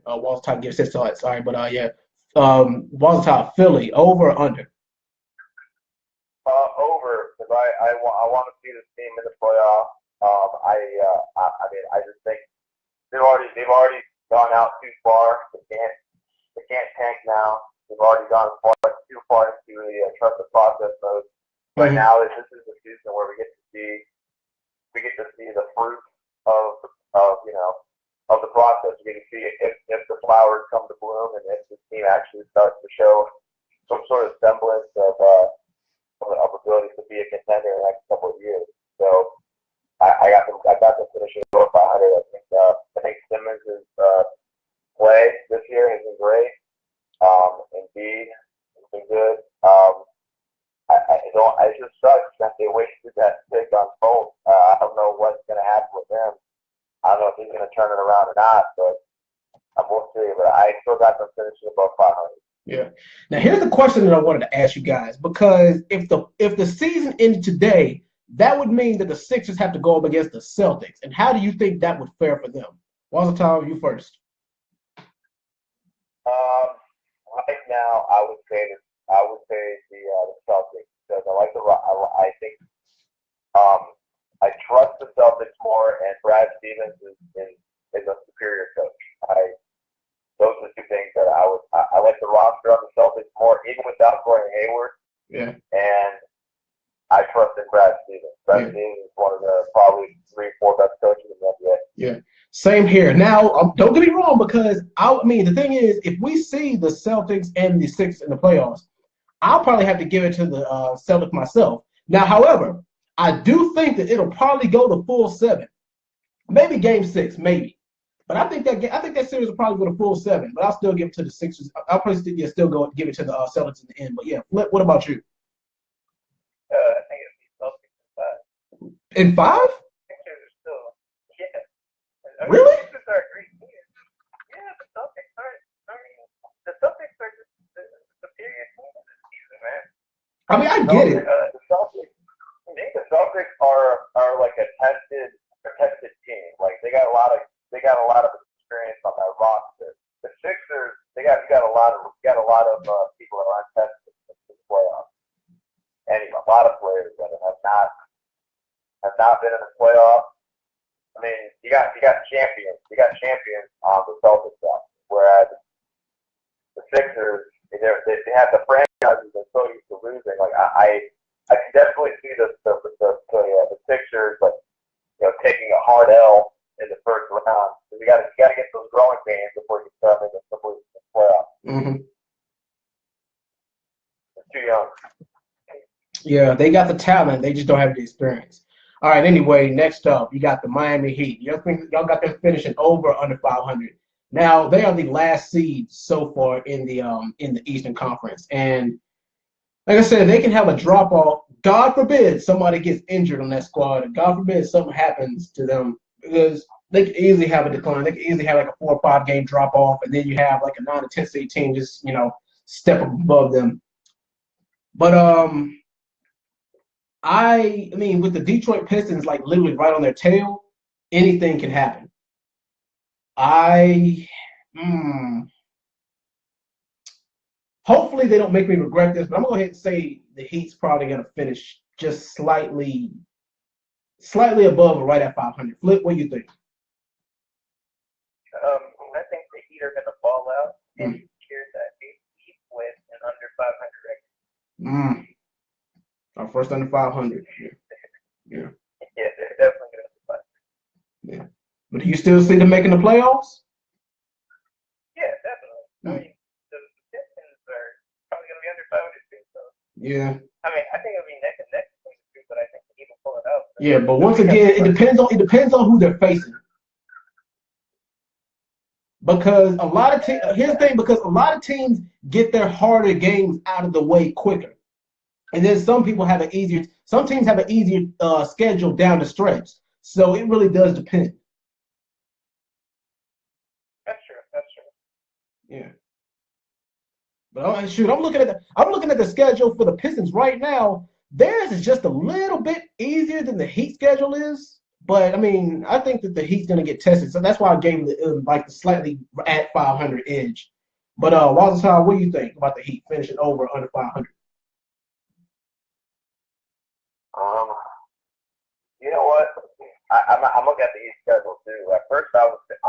Walter Top gives his thoughts. Sorry, but Walter Top, Philly, over or under? Over, because I want to see this team in the playoffs. I just think they've already gone out too far. They can't tank now. They've already gone too far into the trust the process mode. Right now, this is the season where we get to see the fruit of the process. We get to see if the flowers come to bloom and if the team actually starts to show some sort of semblance of ability to be a contender in the next couple of years. So I got them finishing over 500. I think Simmons' play this year has been great. Embiid has been good. It just sucks that they wasted that pick on Bolt. I don't know what's going to happen with him. I don't know if he's going to turn it around or not, but we'll see. But I still got them finishing above 500. Yeah. Now here's the question that I wanted to ask you guys, because if the season ended today, that would mean that the Sixers have to go up against the Celtics. And how do you think that would fare for them? Walter, you first. now, I would say the Celtics because I like I think I trust the Celtics more, and Brad Stevens is a superior coach. Those are the two things that I like the roster on the Celtics more, even without Gordon Hayward. Yeah. And I trust in Brad Stevens. Brad Stevens is one of the probably 3-4 best coaches in the NBA. Yeah. Same here. Now, don't get me wrong, because I mean the thing is, if we see the Celtics and the Sixers in the playoffs, I'll probably have to give it to the Celtics myself. Now, however, I do think that it'll probably go to full 7, maybe Game 6, maybe. But I think that series will probably go to full 7. But I'll still give it to the Sixers. I'll probably still go give it to the Celtics in the end. But yeah, Flip, what about you? I think it'd be Celtics In 5? Sixers are still, yeah. Really? The Sixers are a great team. Yeah, the Celtics are. The Celtics are just the superior team this season, man. I mean, I get it. The Celtics. I think the Celtics are like a tested team. Like they got a lot of experience on that roster. The Sixers, you got a lot of people that are untested in the playoffs, and a lot of players that have not been in the playoffs. I mean, you got champions. You got champions on the Celtics roster, whereas the Sixers, they have the franchises they're so used to losing. Like I can definitely see the Sixers, like taking a hard L in the first round. So you got to get those growing pains before you start making the playoffs. Mm-hmm. It's too young. Yeah, they got the talent. They just don't have the experience. All right. Anyway, next up, you got the Miami Heat. Y'all got them finishing over under 500. Now they are the last seed so far in the Eastern Conference, and like I said, they can have a drop off. God forbid somebody gets injured on that squad, and God forbid something happens to them, because they could easily have a decline. They could easily have like a 4 or 5 game drop off, and then you have like a 9 to 10 seed team just step above them. But I mean, with the Detroit Pistons like literally right on their tail, anything can happen. Hopefully they don't make me regret this, but I'm gonna go ahead and say the Heat's probably gonna finish just slightly above or right at 500. Flip, what do you think? I think the Heat are gonna fall out and secure that 8th seed with an under 500 record. Our first under 500. Yeah. Yeah, they're definitely gonna be 500. Yeah. But do you still see them making the playoffs? Yeah, definitely. I mean, the Pistons are probably going to be under 500 too. So. Yeah. I mean, I think it'll be neck and neck between the two, but I think the Heat will pull it out. Yeah, but once again, it depends on who they're facing. Because here's the thing, because a lot of teams get their harder games out of the way quicker, and then some teams have an easier schedule down the stretch. So it really does depend. That's true. Yeah. But shoot, I'm looking at the schedule for the Pistons right now. Theirs is just a little bit easier than the Heat schedule is. But I mean, I think that the Heat's gonna get tested, so that's why I gave them the slightly at 500 edge. But Walter, what do you think about the Heat finishing over under 500? You know what? I'm looking at the Heat schedule too. At first, I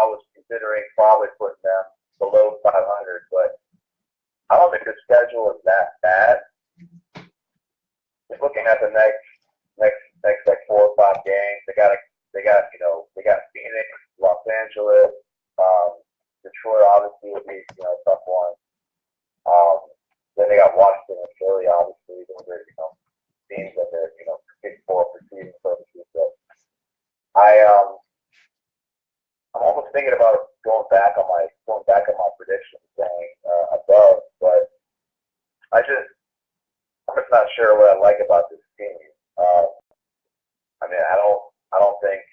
was considering probably putting them below 500, but I don't think the schedule is that bad. Just looking at the next like 4 or 5 games, they got Phoenix, Los Angeles, Detroit obviously would be a tough one. Then they got Washington and Philly obviously. Those are teams that they're picked for season purposes. So I'm almost thinking about going back on my prediction, saying above, but I'm just not sure what I like about this team. I mean, I don't think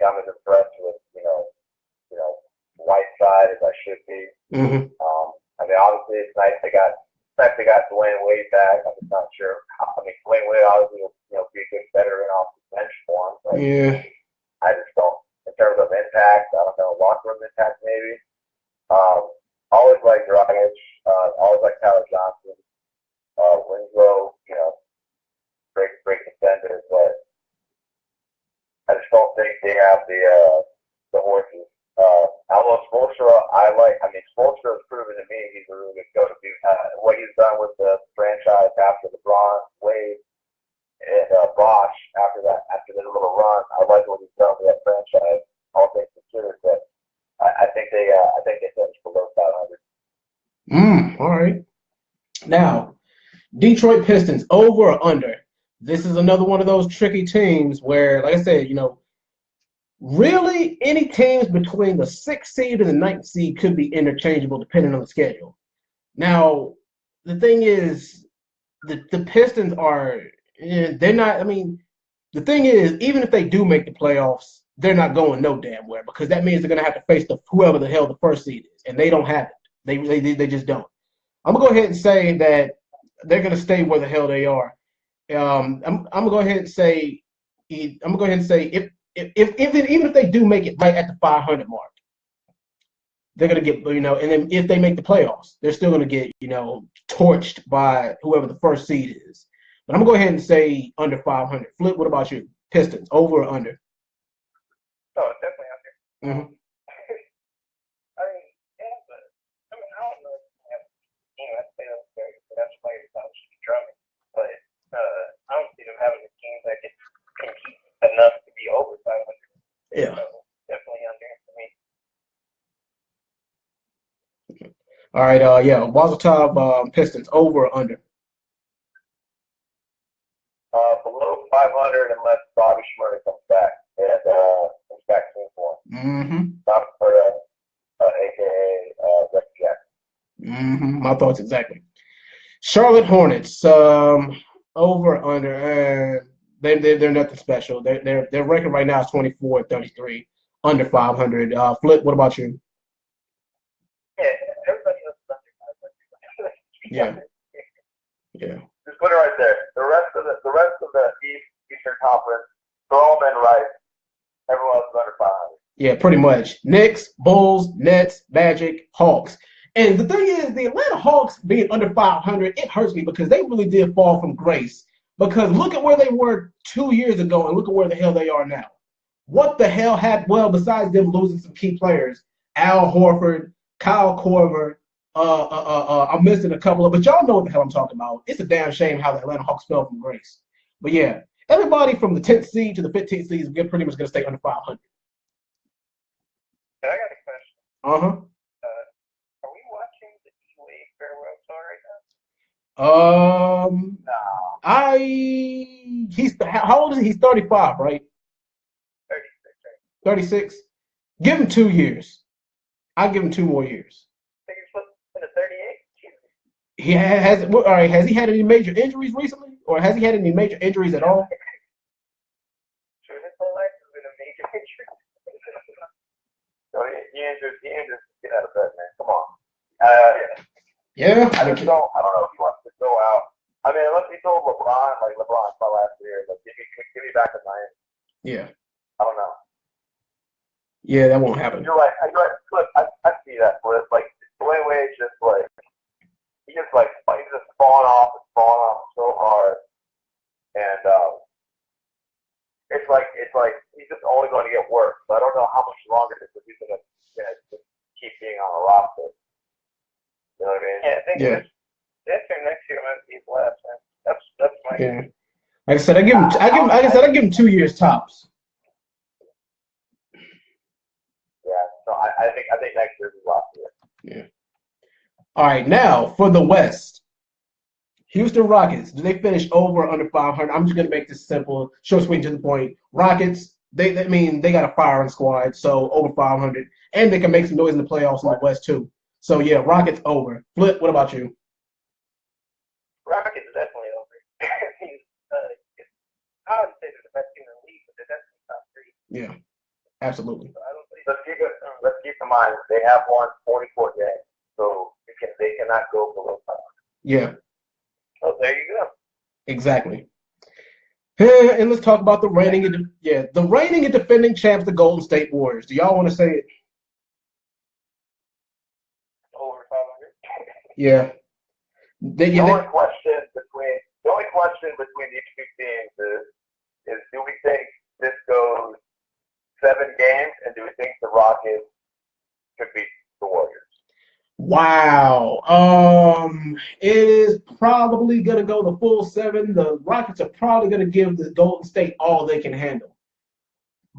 I'm as impressed with Whiteside as I should be. Mm-hmm. I mean, obviously it's nice they got Dwayne Wade back. I'm just not sure. I mean, Dwayne Wade obviously will be a good veteran off the bench for him. But Yeah. I just don't. In terms of impact, I don't know, locker room impact maybe. always like Dragic, always like Tyler Johnson, Winslow, great defender, but I just don't think they have the horses. Although Spoelstra, Spoelstra has proven to me he's a really good coach. What he's done with the franchise after LeBron, Wade, and Bosch after their little run, I like what he's done with that franchise. All things considered, but I think they finished below 500. All right. Now, Detroit Pistons, over or under? This is another one of those tricky teams where, like I said, really any teams between the 6th seed and the 9th seed could be interchangeable depending on the schedule. Now, the thing is, the Pistons they're not, the thing is, even if they do make the playoffs, they're not going no damn where, because that means they're going to have to face whoever the hell the 1st seed is, and they don't have it. They just don't. I'm going to go ahead and say that they're going to stay where the hell they are. I'm going to go ahead and say even if they do make it right at the 500 mark, they're going to get, and then if they make the playoffs, they're still going to get, torched by whoever the 1st seed is. But I'm going to go ahead and say under 500. Flip, what about you? Pistons, over or under? Oh, definitely under. Mm-hmm. I don't know if they have a team that's very good. That's players that should be drumming. But I don't see them having a team that can compete enough to be over 500. Yeah. So definitely under for me. All right, Wazatov Pistons, over or under? Below 500 unless Bobby Schmurda comes back and comes back to form. Mm-hmm. Not for a.k.a. Rex Jackson. Mm-hmm. My thoughts exactly. Charlotte Hornets, over or under? They're nothing special. Their record right now is 24-33, under 500. Flip, what about you? Yeah, everybody else is under 500. Yeah. Yeah. Just put it right there. The rest of the Eastern Conference, throw them in right. Everyone else is under 500. Yeah, pretty much. Knicks, Bulls, Nets, Magic, Hawks. And the thing is, the Atlanta Hawks being under 500, it hurts me because they really did fall from grace. Because look at where they were 2 years ago and look at where the hell they are now. What the hell happened? Well, besides them losing some key players, Al Horford, Kyle Korver, I'm missing a couple of, but y'all know what the hell I'm talking about. It's a damn shame how the Atlanta Hawks fell from grace. But yeah, everybody from the 10th seed to the 15th seed is pretty much going to stay under 500. I got a question. Uh-huh. Are we watching the D-Wade farewell tour right now? No. How old is he? He's 35, right? 36, right? 36. Give him 2 years. I'll give him 2 more years. I think he's supposed to be 38. He all right. Has he had any major injuries recently, or has he had any major injuries at all? Sure, his whole life has been a major injury. So he injured. Get out of bed, man. Come on. Yeah. I don't know if he wants to go out. Unless he told LeBron, like LeBron saw last year, like give me back to Miami. Yeah. I don't know. Yeah, that won't happen. You're right. Look, I see that. But it's like Dwayne Wade's just like he's just falling off so hard, and it's like he's just only going to get worse. So I don't know how much longer he's going to keep being on the roster. You know what I mean? Yeah, I think this year, next year might be his last, man. That's my Like I said, I give him 2 years tops. Yeah. So I think next year is his last year. Yeah. All right, now for the West. Houston Rockets, do they finish over or under 500? I'm just going to make this simple, short, sweet, to the point. Rockets, they got a firing squad, so over 500. And they can make some noise in the playoffs in the West, too. So, yeah, Rockets over. Flip, what about you? Rockets are definitely over. I would say they're the best team in the league, but they're definitely top 3. Yeah, absolutely. So I don't think Let's keep in mind they have won 44 games, so they cannot go below 500. Yeah. Oh, there you go. Exactly. And let's talk about the reigning and defending champs, the Golden State Warriors. Do y'all want to say it? Over Yeah. The only question between these two teams is do we think this goes 7 games, and do we think the Rockets could beat the Warriors? Wow. It is probably gonna go the full 7. The Rockets are probably gonna give the Golden State all they can handle,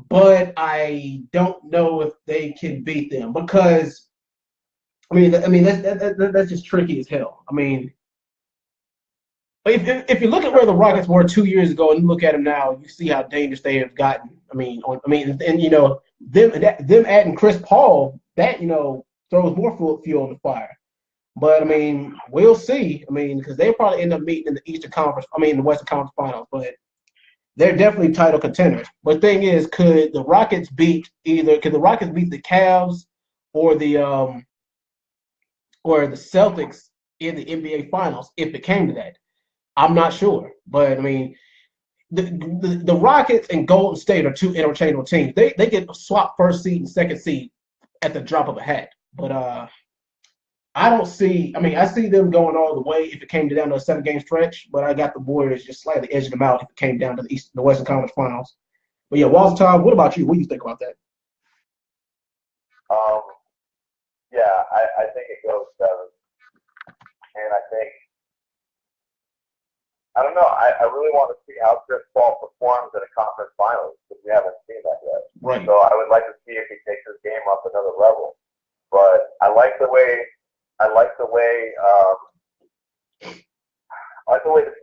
but I don't know if they can beat them because that's just tricky as hell. I mean, if you look at where the Rockets were 2 years ago and you look at them now, you see how dangerous they have gotten. And you know them adding Chris Paul, that throws more fuel on the fire. But I mean, we'll see. I mean, because they probably end up meeting in the Eastern Conference. I mean, the Western Conference Finals. But they're definitely title contenders. But the thing is, could the Rockets beat the Cavs or the Celtics in the NBA Finals if it came to that? I'm not sure. But I mean, the Rockets and Golden State are two interchangeable teams. They get swap first seed and second seed at the drop of a hat. But I don't see. I mean, I see them going all the way if it came down to a 7-game stretch. But I got the Warriors just slightly edging them out if it came down to the Western Conference Finals. But yeah, Walter Tom, what about you? What do you think about that? Yeah, I think it goes 7, and I don't know. I really want to see how Chris Paul performs in a conference finals because we haven't seen that yet. Right. So I would like to see if he takes his game up another level. But I like the way the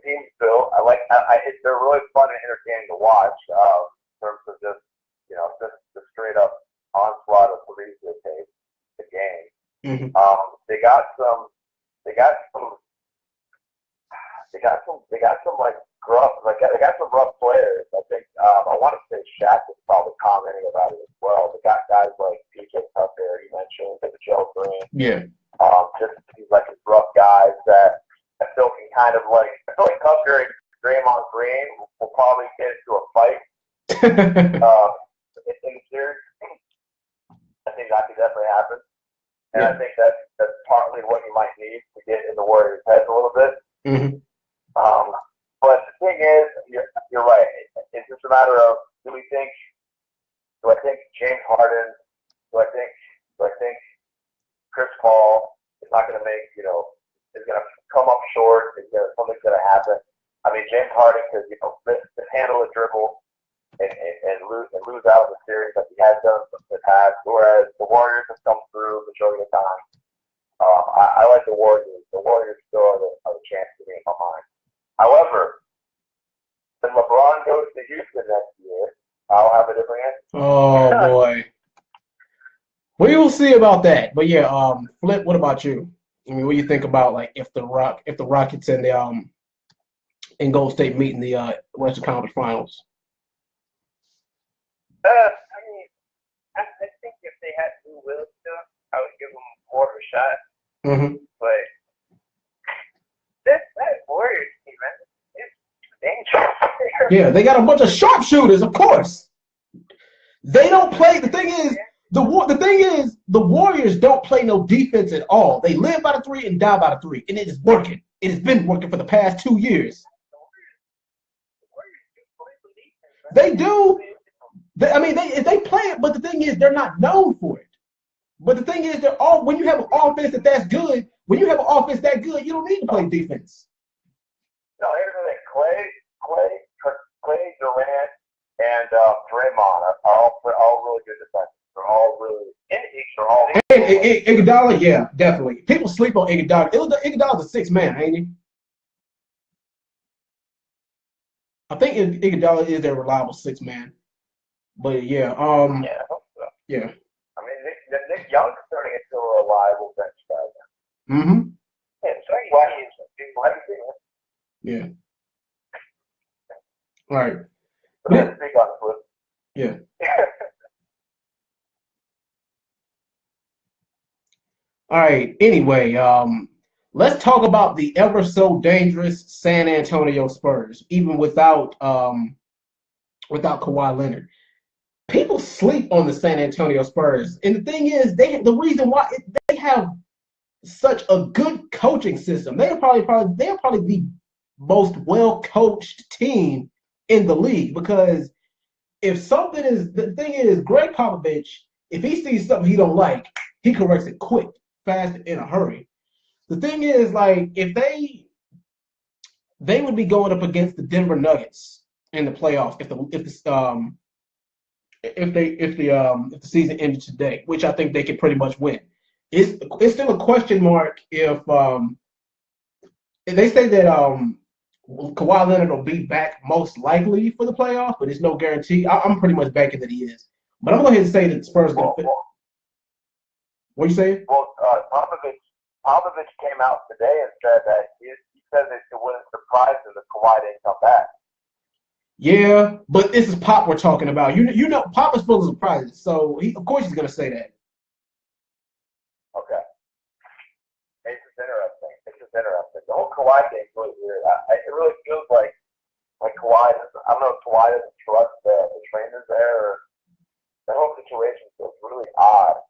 team's built. They're really fun and entertaining to watch in terms of just the straight up onslaught of threes they take the game. Mm-hmm. They got some rough players. I think I want to say Shaq was probably commenting about it as well. They got guys like PJ Tucker, you mentioned, Joe Green. Yeah. Just these like rough guys that I feel can kind of like. I feel like Tucker and Draymond Green will probably get into a fight in the series. I think that could definitely happen, and I think that's partly what you might need to get in the Warriors' heads a little bit. Mm-hmm. But the thing is, you're right. It's just a matter of do I think James Harden? Do I think Chris Paul is not going to make is going to come up short? Something's going to happen? I mean, James Harden could handle a dribble and lose out of the series like he has done in the past. Whereas the Warriors have come through the majority of the time. I like the Warriors. The Warriors still are the chance to me in my mind. However, when LeBron goes to Houston next year, I'll have a different answer. Oh boy, we will see about that. But yeah, Flip, what about you? I mean, what do you think about like if the Rockets and the and Golden State meet in the Western Conference Finals? I think if they had two wills to, I would give them more of a shot. Mm-hmm. But that Warriors team, man, it's dangerous. Yeah, they got a bunch of sharpshooters, of course. They don't play. The thing is, the Warriors don't play no defense at all. They live by the 3 and die by the 3, and it is working. It has been working for the past 2 years. They do. They play it, but the thing is, they're not known for it. But the thing is, when you have an offense that's good, you don't need to play defense. No, here's the thing: Clay, Durant, and Draymond are all really good defenders. They're all really And Iguodala, yeah, definitely. People sleep on Iguodala. Iguodala's a 6 man, ain't he? I think Iguodala is their reliable 6 man. But yeah, yeah, I hope so. Yeah. I mean, Nick Young's turning into a reliable bench guy. Mm-hmm. Yeah, so why do you Yeah. All right. But let's speak on the flip. Yeah. All right. Anyway, let's talk about the ever so dangerous San Antonio Spurs, even without Kawhi Leonard. People sleep on the San Antonio Spurs, and the thing is, the reason why they have such a good coaching system. They're probably the most well coached team in the league because if something is the thing is Greg Popovich, if he sees something he don't like, he corrects it quick, fast, in a hurry. The thing is, like, if they would be going up against the Denver Nuggets in the playoffs if the season ended today, which I think they could pretty much win. It's still a question mark if they say that Kawhi Leonard will be back most likely for the playoffs, but there's no guarantee. I'm pretty much banking that he is. But I'm going to go ahead and say that the Spurs are going to fit. What are you saying? Well, Popovich came out today and said that he said that it wouldn't surprise him if Kawhi didn't come back. Yeah, but this is Pop we're talking about. You know, Pop is full of surprises, so of course he's going to say that. Okay. It's just interesting. The whole Kawhi thing is really weird. It really feels like Kawhi doesn't, I don't know if Kawhi doesn't trust the trainers there, or the whole situation feels really odd.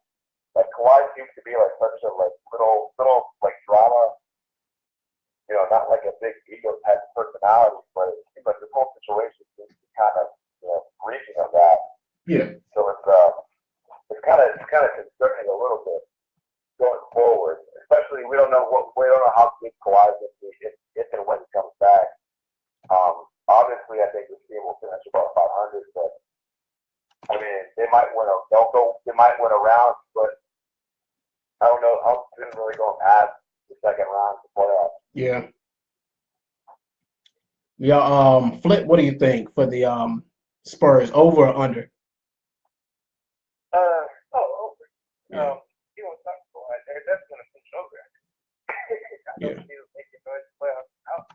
Like Kawhi seems to be like such a little like drama, not like a big ego type of personality, but it seems like this whole situation seems to be kind of reaching of that. Yeah. So it's kind of concerning a little bit going forward. Especially we don't know how big Kawhi is going to be if and when he comes back. Obviously, I think this team will finish about 500, but I mean they might win a round, but I don't know. I didn't really go past the second round of the playoffs. Yeah. Yeah. Flip, what do you think for the Spurs, over or under? Over. Yeah. You don't talk to Kawhi there. That's going to push over. I don't see them making noise playoffs out.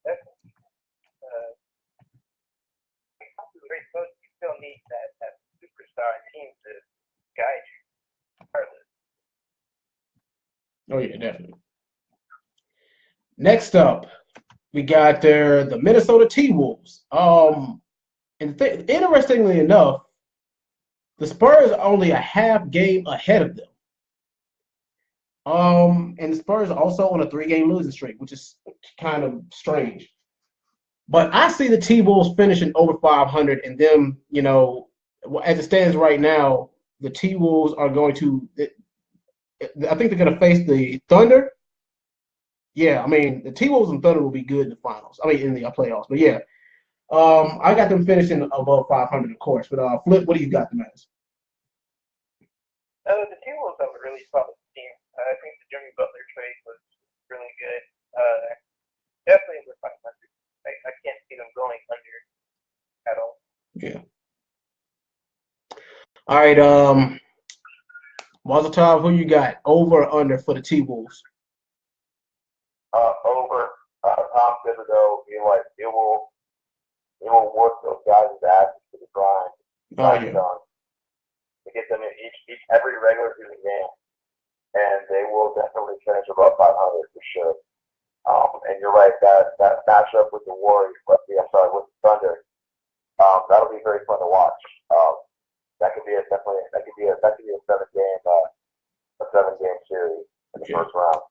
Definitely. Great coach, you still need that superstar team to guide you further. Oh yeah, definitely. Next up, we got the Minnesota T-Wolves. Interestingly enough, the Spurs are only a half game ahead of them. And the Spurs are also on a 3-game losing streak, which is kind of strange. But I see the T-Wolves finishing over 500, and them, as it stands right now, the T-Wolves are going to. I think they're going to face the Thunder. Yeah, I mean the T-Wolves and Thunder will be good in the finals. I mean in the playoffs. But yeah, I got them finishing above 500, of course. But Flip, what do you got them as? The T-Wolves have a really solid team. I think the Jimmy Butler trade was really good. Definitely over 500. I can't see them going under at all. Yeah. All right. Mazatov, who you got? Over or under for the T-Wolves? Over. Tom Thibodeau, it will work those guys' asses to the grind. Oh yeah. To get them in every regular season game, and they will definitely finish above 500 for sure. And you're right, that matchup with the Warriors, with the Thunder, that'll be very fun to watch. That could be a 7-game series in the first round.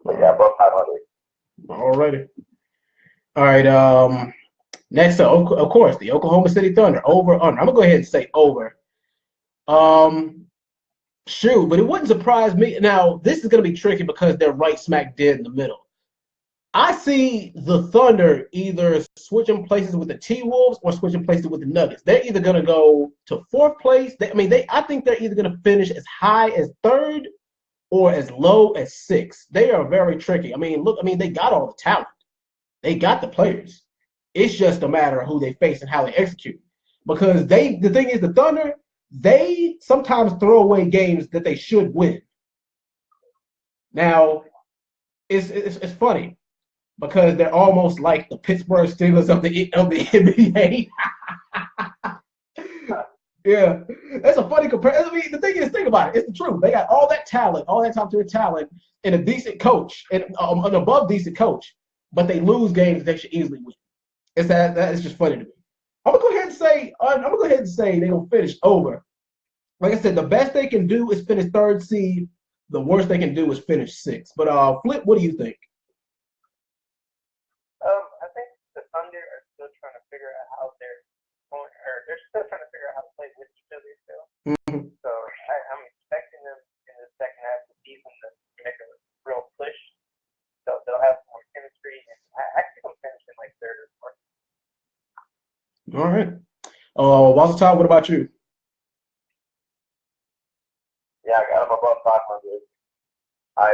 But yeah, above 500. Alrighty. All right. Next up, of course, the Oklahoma City Thunder. Over, under. I'm gonna go ahead and say over. Shoot, but it wouldn't surprise me. Now, this is gonna be tricky because they're right smack dead in the middle. I see the Thunder either switching places with the T-Wolves or switching places with the Nuggets. They're either going to go to 4th place. I think they're either going to finish as high as 3rd or as low as 6th. They are very tricky. They got all the talent. They got the players. It's just a matter of who they face and how they execute. Because the thing is, the Thunder, they sometimes throw away games that they should win. Now, it's funny. Because they're almost like the Pittsburgh Steelers of the NBA. Yeah, that's a funny comparison. The thing is, think about it. It's the truth. They got all that talent, all that top-tier talent, and a decent coach, and an above decent coach, but they lose games they should easily win. It's just funny to me. I'm gonna go ahead and say they're gonna finish over. Like I said, the best they can do is finish 3rd seed the worst they can do is finish 6th. But Flip, what do you think? I think the Thunder are still trying to figure out how they're still trying to figure out how to play with each other still. Mm-hmm. So I'm expecting them in the second half of the season to make a real push. So they'll have more chemistry, and I see them finishing like third or fourth. All right. Walter, what about you? Yeah, I got them above 500. I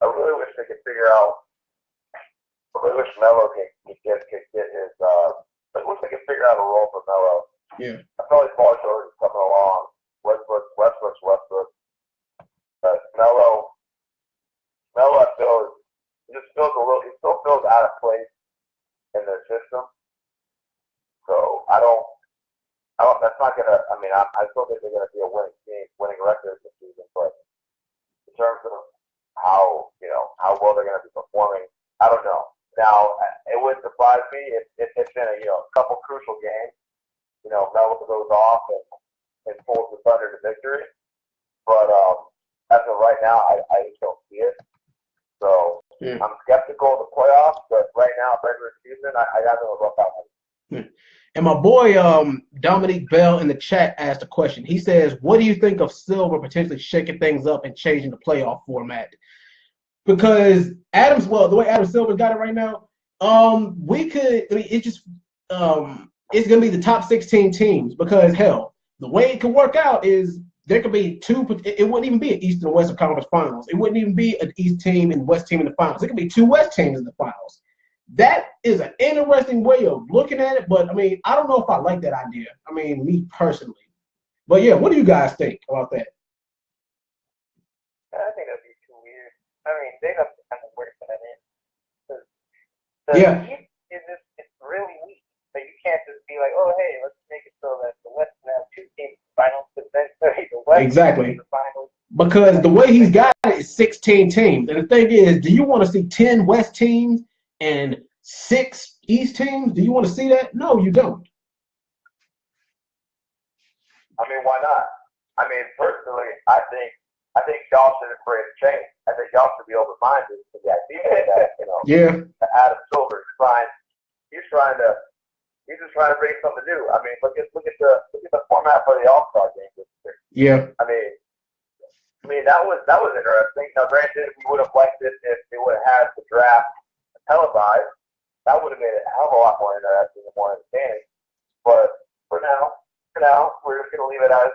really wish they could figure out. I really wish Melo could get his. I wish they could figure out a role for Melo. Yeah. I feel like Paul George is coming along. Westbrook. But Melo, I feel he just feels a little. He still feels out of place in their system. So I don't. That's not gonna. I mean, I still think they're gonna be a winning team, winning record this season. But in terms of how well they're gonna be performing, I don't know. Now, it wouldn't surprise me if it's in a couple crucial games, Melo goes off and pulls the Thunder to victory. But as of right now, I just don't see it. So I'm skeptical of the playoffs, but right now, regular season, I got them above 500. And my boy Dominique Bell in the chat asked a question. He says, what do you think of Silver potentially shaking things up and changing the playoff format? Because the way Adam Silver got it right now, it's going to be the top 16 teams because, hell, the way it could work out is there could be it wouldn't even be an East and Western Conference Finals. It wouldn't even be an East team and West team in the finals. It could be 2 West teams in the finals. That is an interesting way of looking at it, but, I mean, I don't know if I like that idea. I mean, me personally. But, yeah, what do you guys think about that? I think that'd be too weird. I mean, they have to kind of work that in. Yeah. It's really weak. So you can't just be like, oh, hey, let's make it so that the West can have 2 teams in the finals, but then the West exactly. in the finals. Because the way he's got it is 16 teams. And the thing is, do you want to see 10 West teams and 6 East teams? Do you want to see that? No, you don't. I mean, why not? I mean, personally, I think y'all should embrace change. I think y'all should be open-minded to the idea that Adam Silver is he's just trying to bring something new. I mean, look at the format for the All-Star game this year. Yeah. I mean that was interesting. Now, granted, we would have liked it if they would have had the draft televised. That would have made it a hell of a lot more interesting and more entertaining. But for now, we're just gonna leave it as.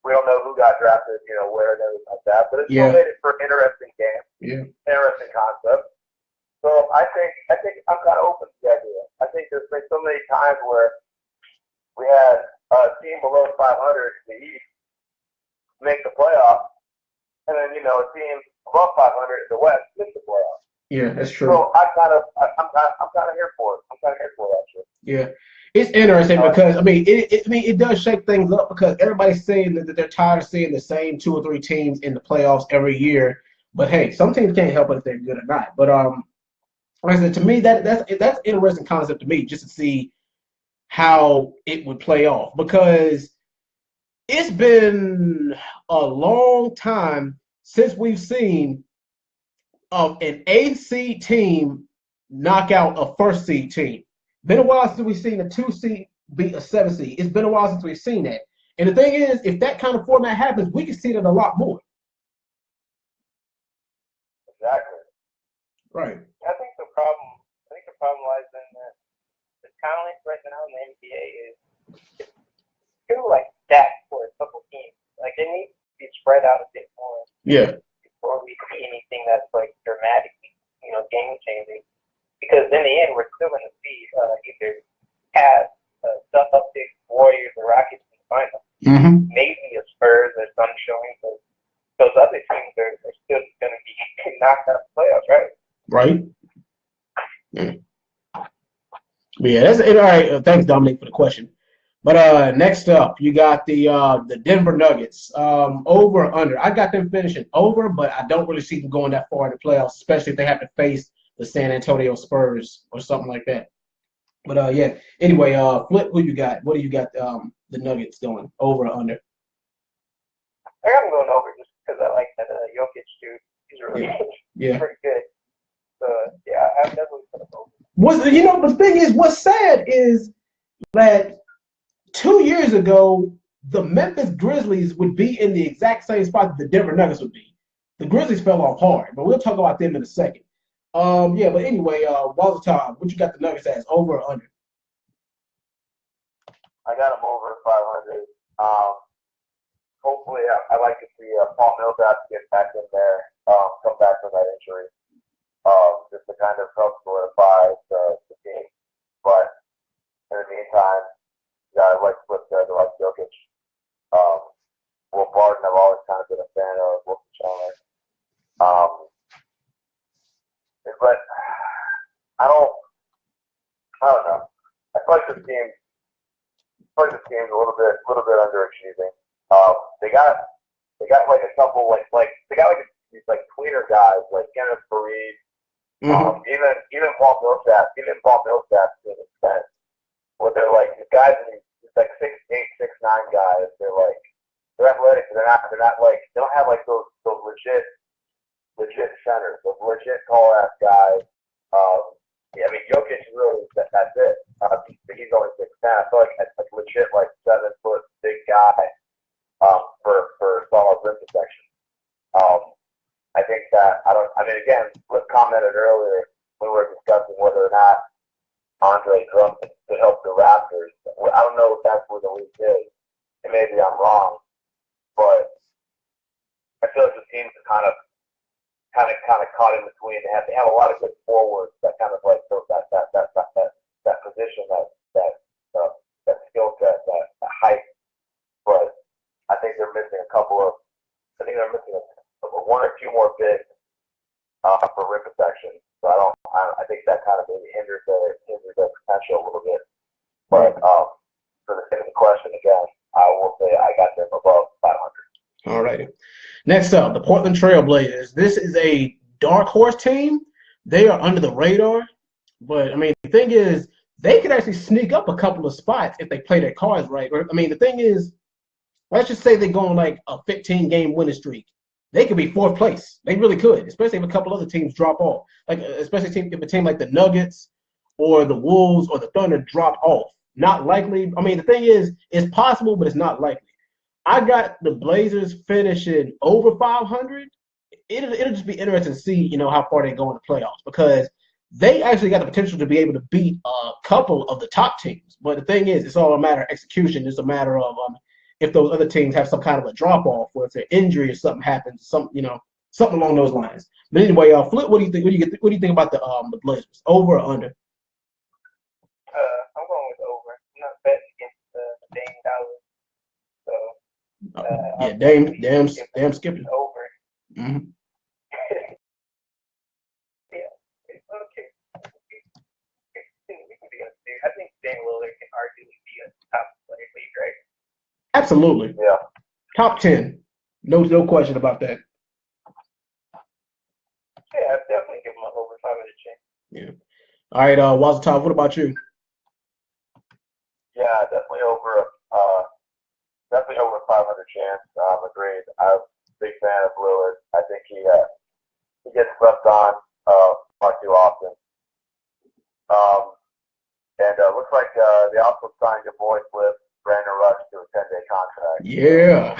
We don't know who got drafted, where and everything like that, but it's still made it for an interesting game, interesting concept. So I think I'm kind of open to the idea. I think there's been so many times where we had a team below 500 in the East make the playoffs, and then a team above 500 in the West miss the playoffs. Yeah, that's true. So I'm kind of here for it. I'm kind of here for that shit. Yeah. It's interesting because it does shake things up because everybody's saying that they're tired of seeing the same 2 or 3 teams in the playoffs every year. But hey, some teams can't help it if they're good or not. But like I said, to me that's an interesting concept to me just to see how it would play off because it's been a long time since we've seen an 8 seed team knock out a 1st seed team. Been a while since we've seen a 2 seed beat a 7 seed. It's been a while since we've seen that. And the thing is, if that kind of format happens, we can see that a lot more. Exactly. Right. I think the problem lies in the talent right now in the NBA is still like stacked for a couple teams. Like it needs to be spread out a bit more. Yeah. Before we see anything that's like dramatically, game changing. Because in the end, we're still going to see either Cavs, Celtics, Warriors, or Rockets in the final. Mm-hmm. Maybe a Spurs or some showing, but those other teams are still going to be knocked out of the playoffs, right? Right. Yeah, that's it. All right. Thanks, Dominic, for the question. But next up, you got the Denver Nuggets. Over or under. I got them finishing over, but I don't really see them going that far in the playoffs, especially if they have to face the San Antonio Spurs or something like that. But yeah. Anyway, Flip, who you got? What do you got? The Nuggets going over or under? I got him going over just because I like that Jokic dude. He's really Yeah. pretty good. So yeah, I definitely put him over. But the thing is, what's sad is that 2 years ago, the Memphis Grizzlies would be in the exact same spot that the Denver Nuggets would be. The Grizzlies fell off hard, but we'll talk about them in a second. But anyway, Walter, what you got the Nuggets as, over or under? I got them over 500. Hopefully, I like to see Paul Millsap get back in there, come back from that injury, just to kind of help solidify the team. But in the meantime, guys like Flip said, like Jokic, Will Barton, I've always kind of been a fan of Wilson Chandler. But I don't know. I feel like this team's a little bit underachieving. They got like a couple these tweener guys like Kenneth Fareed, even Paul Millsap to an extent. Where they're like these guys and these like 6'8", 6'9" guys. They're athletic, but they're not like they don't have like those legit centers, those legit tall ass guys. Jokic really that's it. He's only 6'10". I feel like a legit 7-foot big guy for solid rim protection. I think that again, Flip commented earlier when we were discussing whether or not Andre Drummond could help the Raptors. I don't know if that's where the league is, and maybe I'm wrong, but I feel like the team's kind of caught in between. They have a lot of good forwards that kind of like that position, that skill set, that height. But I think they're missing one or two more bigs for rim protection. So I think that kind of maybe hinders their potential a little bit. But for the sake of the question again, I will say I got them above 500. All righty. Next up, the Portland Trail Blazers. This is a dark horse team. They are under the radar. But, the thing is, they could actually sneak up a couple of spots if they play their cards right. The thing is, let's just say they go on like a 15-game winning streak. They could be fourth place. They really could, especially if a couple other teams drop off. Especially if a team like the Nuggets or the Wolves or the Thunder drop off. Not likely. The thing is, it's possible, but it's not likely. I got the Blazers finishing over 500. It'll just be interesting to see, how far they go in the playoffs, because they actually got the potential to be able to beat a couple of the top teams. But the thing is, it's all a matter of execution. It's a matter of if those other teams have some kind of a drop off, or if an injury or something happens, something along those lines. But anyway, Flip, what do you think? What do you think about the Blazers? Over or under? I'm going with over. I'm not betting against Dame Dollar. So Damn skipping. Over. Mm-hmm. Yeah. Okay. We can be able to do. I think Dame Lillard can arguably be a top player league, right? Absolutely. Yeah. Top 10. No question about that. Yeah, I'd definitely give him an over 500 chance. Yeah. All right, Wazatov, what about you? Yeah, definitely over 500 chance. Agreed. I'm a big fan of Lillard. I think he gets slept on far too often. And looks like they also signed your boy Flip, Brandon Rush, to a 10-day contract. Yeah.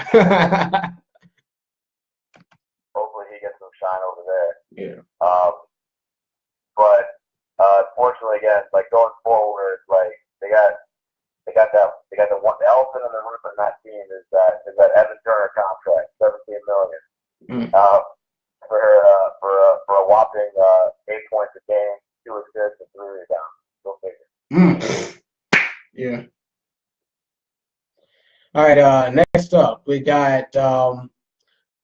Hopefully he gets some shine over there. Yeah. But unfortunately, again, going forward, they got the one elephant in the room in that team is that Evan Turner contract, $17 million. For a whopping 8 points a game, 2 assists, and 3 rebounds. Go figure. Yeah. All right. Next up, we got the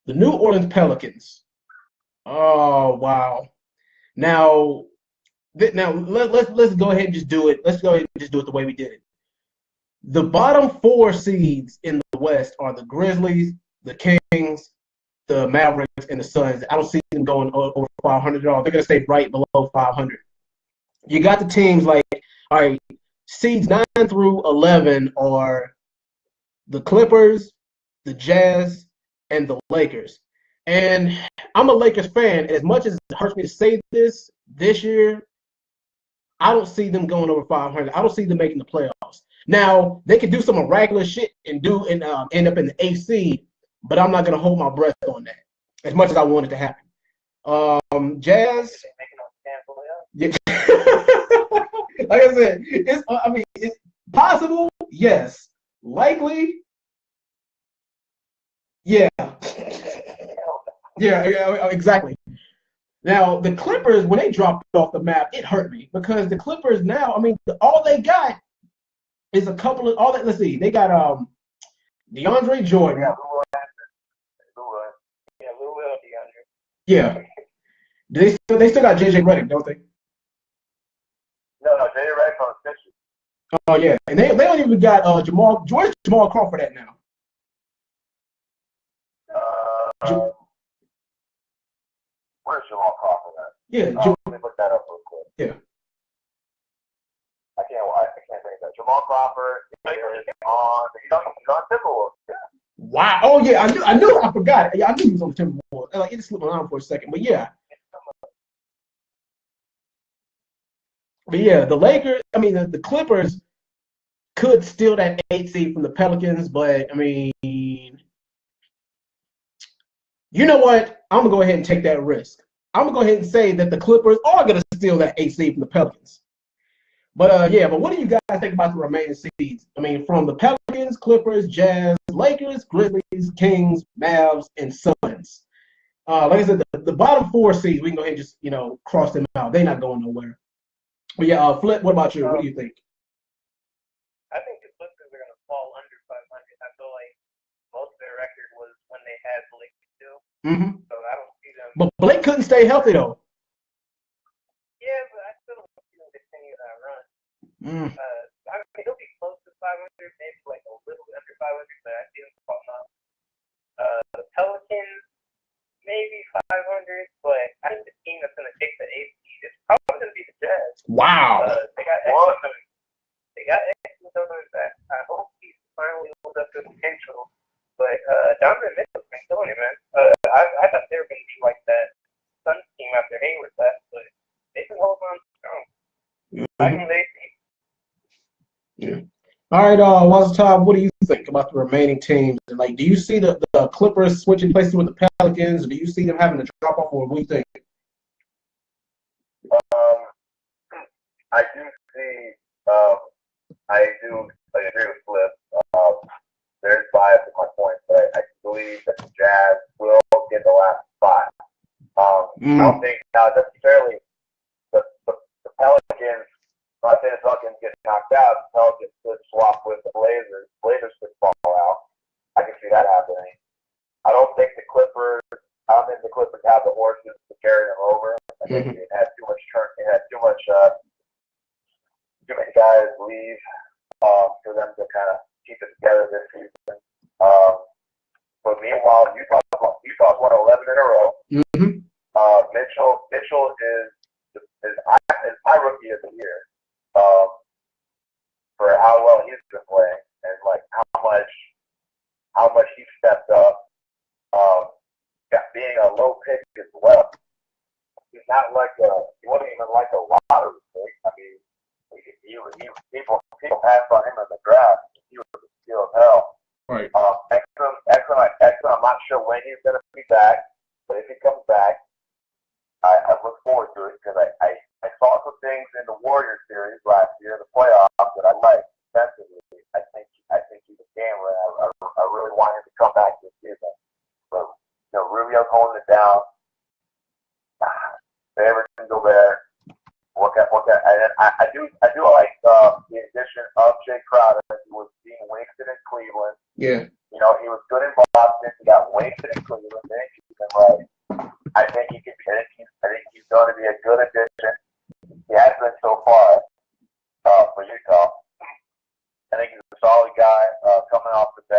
New Orleans Pelicans. Oh wow! Now let's go ahead and just do it. Let's go ahead and just do it the way we did it. The bottom 4 seeds in the West are the Grizzlies, the Kings, the Mavericks, and the Suns. I don't see them going over 500 at all. They're going to stay right below 500. You got the teams all right, seeds 9 through 11 are the Clippers, the Jazz, and the Lakers. And I'm a Lakers fan, and as much as it hurts me to say this year, I don't see them going over 500. I don't see them making the playoffs. Now, they could do some miraculous shit and end up in the eighth seed, but I'm not going to hold my breath on that as much as I want it to happen. Jazz. Yeah. Like I said, it's possible, yes. Likely, yeah. Yeah, exactly. Now, the Clippers, when they dropped off the map, it hurt me because the Clippers now, all they got is a couple of, let's see, they got DeAndre Jordan. Yeah. They still got JJ Redick, don't they? No, JJ Redick's on the Sixers. Oh, yeah. And they don't even got where's Jamal Crawford at now? Where's Jamal Crawford at? Yeah. Let me look that up real quick. Yeah. I can't think of that. Jamal Crawford is on Timberwolves. Yeah. Wow. Oh, yeah. I knew. I forgot. Yeah, I knew he was on the Timberwolves. Like, it just slipped my mind for a second. But, yeah. The Lakers, the Clippers could steal that 8th seed from the Pelicans, but, you know what? I'm going to go ahead and take that risk. I'm going to go ahead and say that the Clippers are going to steal that 8th seed from the Pelicans. But, but what do you guys think about the remaining seeds? From the Pelicans, Clippers, Jazz, Lakers, Grizzlies, Kings, Mavs, and Suns. Like I said, the bottom 4 seeds, we can go ahead and just, cross them out. They're not going nowhere. But, Flip, what about you? What do you think? I think the Clippers are going to fall under 500. I feel like most of their record was when they had Blake still. Mm-hmm. So I don't see them. But Blake couldn't stay healthy, though. Yeah, but I still don't see them continue that run. He'll be close to 500, maybe like a little bit under 500, but I see them falling off. The Pelicans, maybe 500, but I think the team that's going to take the 8th seed is probably going to be the Jazz. Wow. They got excellent. They got excellent numbers back. I hope he finally lives up to potential. But Donovan Mitchell's been killing it, man. I thought they were going to be like that Suns team after Hayward left, but they've been holding on strong. I think they see. Yeah. All right, Tom, what do you think about the remaining teams? And, do you see the Clippers switching places with the Pelicans, or do you see them having to drop off, or what do you think? I do see. I agree with Flip. There's bias in my point, but I believe that the Jazz will get the last spot. I don't think now necessarily the Pelicans. I'm not saying the Pelicans get knocked out. The Pelicans could swap with the Blazers. Blazers could fall out. I can see that happening. I don't think the Clippers have the horses to carry them over. I think it had too much turn. It had too many guys leave for them to kind of keep it together this season. But meanwhile, Utah's won 11 in a row. Mm-hmm. Mitchell is my rookie of the year for how well he's been playing and how much he stepped up. Being a low pick as well. He's not he wasn't even like a lottery pick. People passed on him in the draft. He was a steal of hell. Right. Exum, I'm not sure when he's going to be back, but if he comes back, I look forward to it because I saw some things in the Warriors series last year, the playoffs, that I liked defensively. I think he's a gambler. I really want him to come back this season. But Rubio's holding it down. Favorite can go there. And I do like the addition of Jay Crowder. He was being wasted in Cleveland. Yeah. He was good in Boston. He got wasted in Cleveland. I think he's going to be a good addition. He has been so far for Utah. I think he's a solid guy coming off the bench.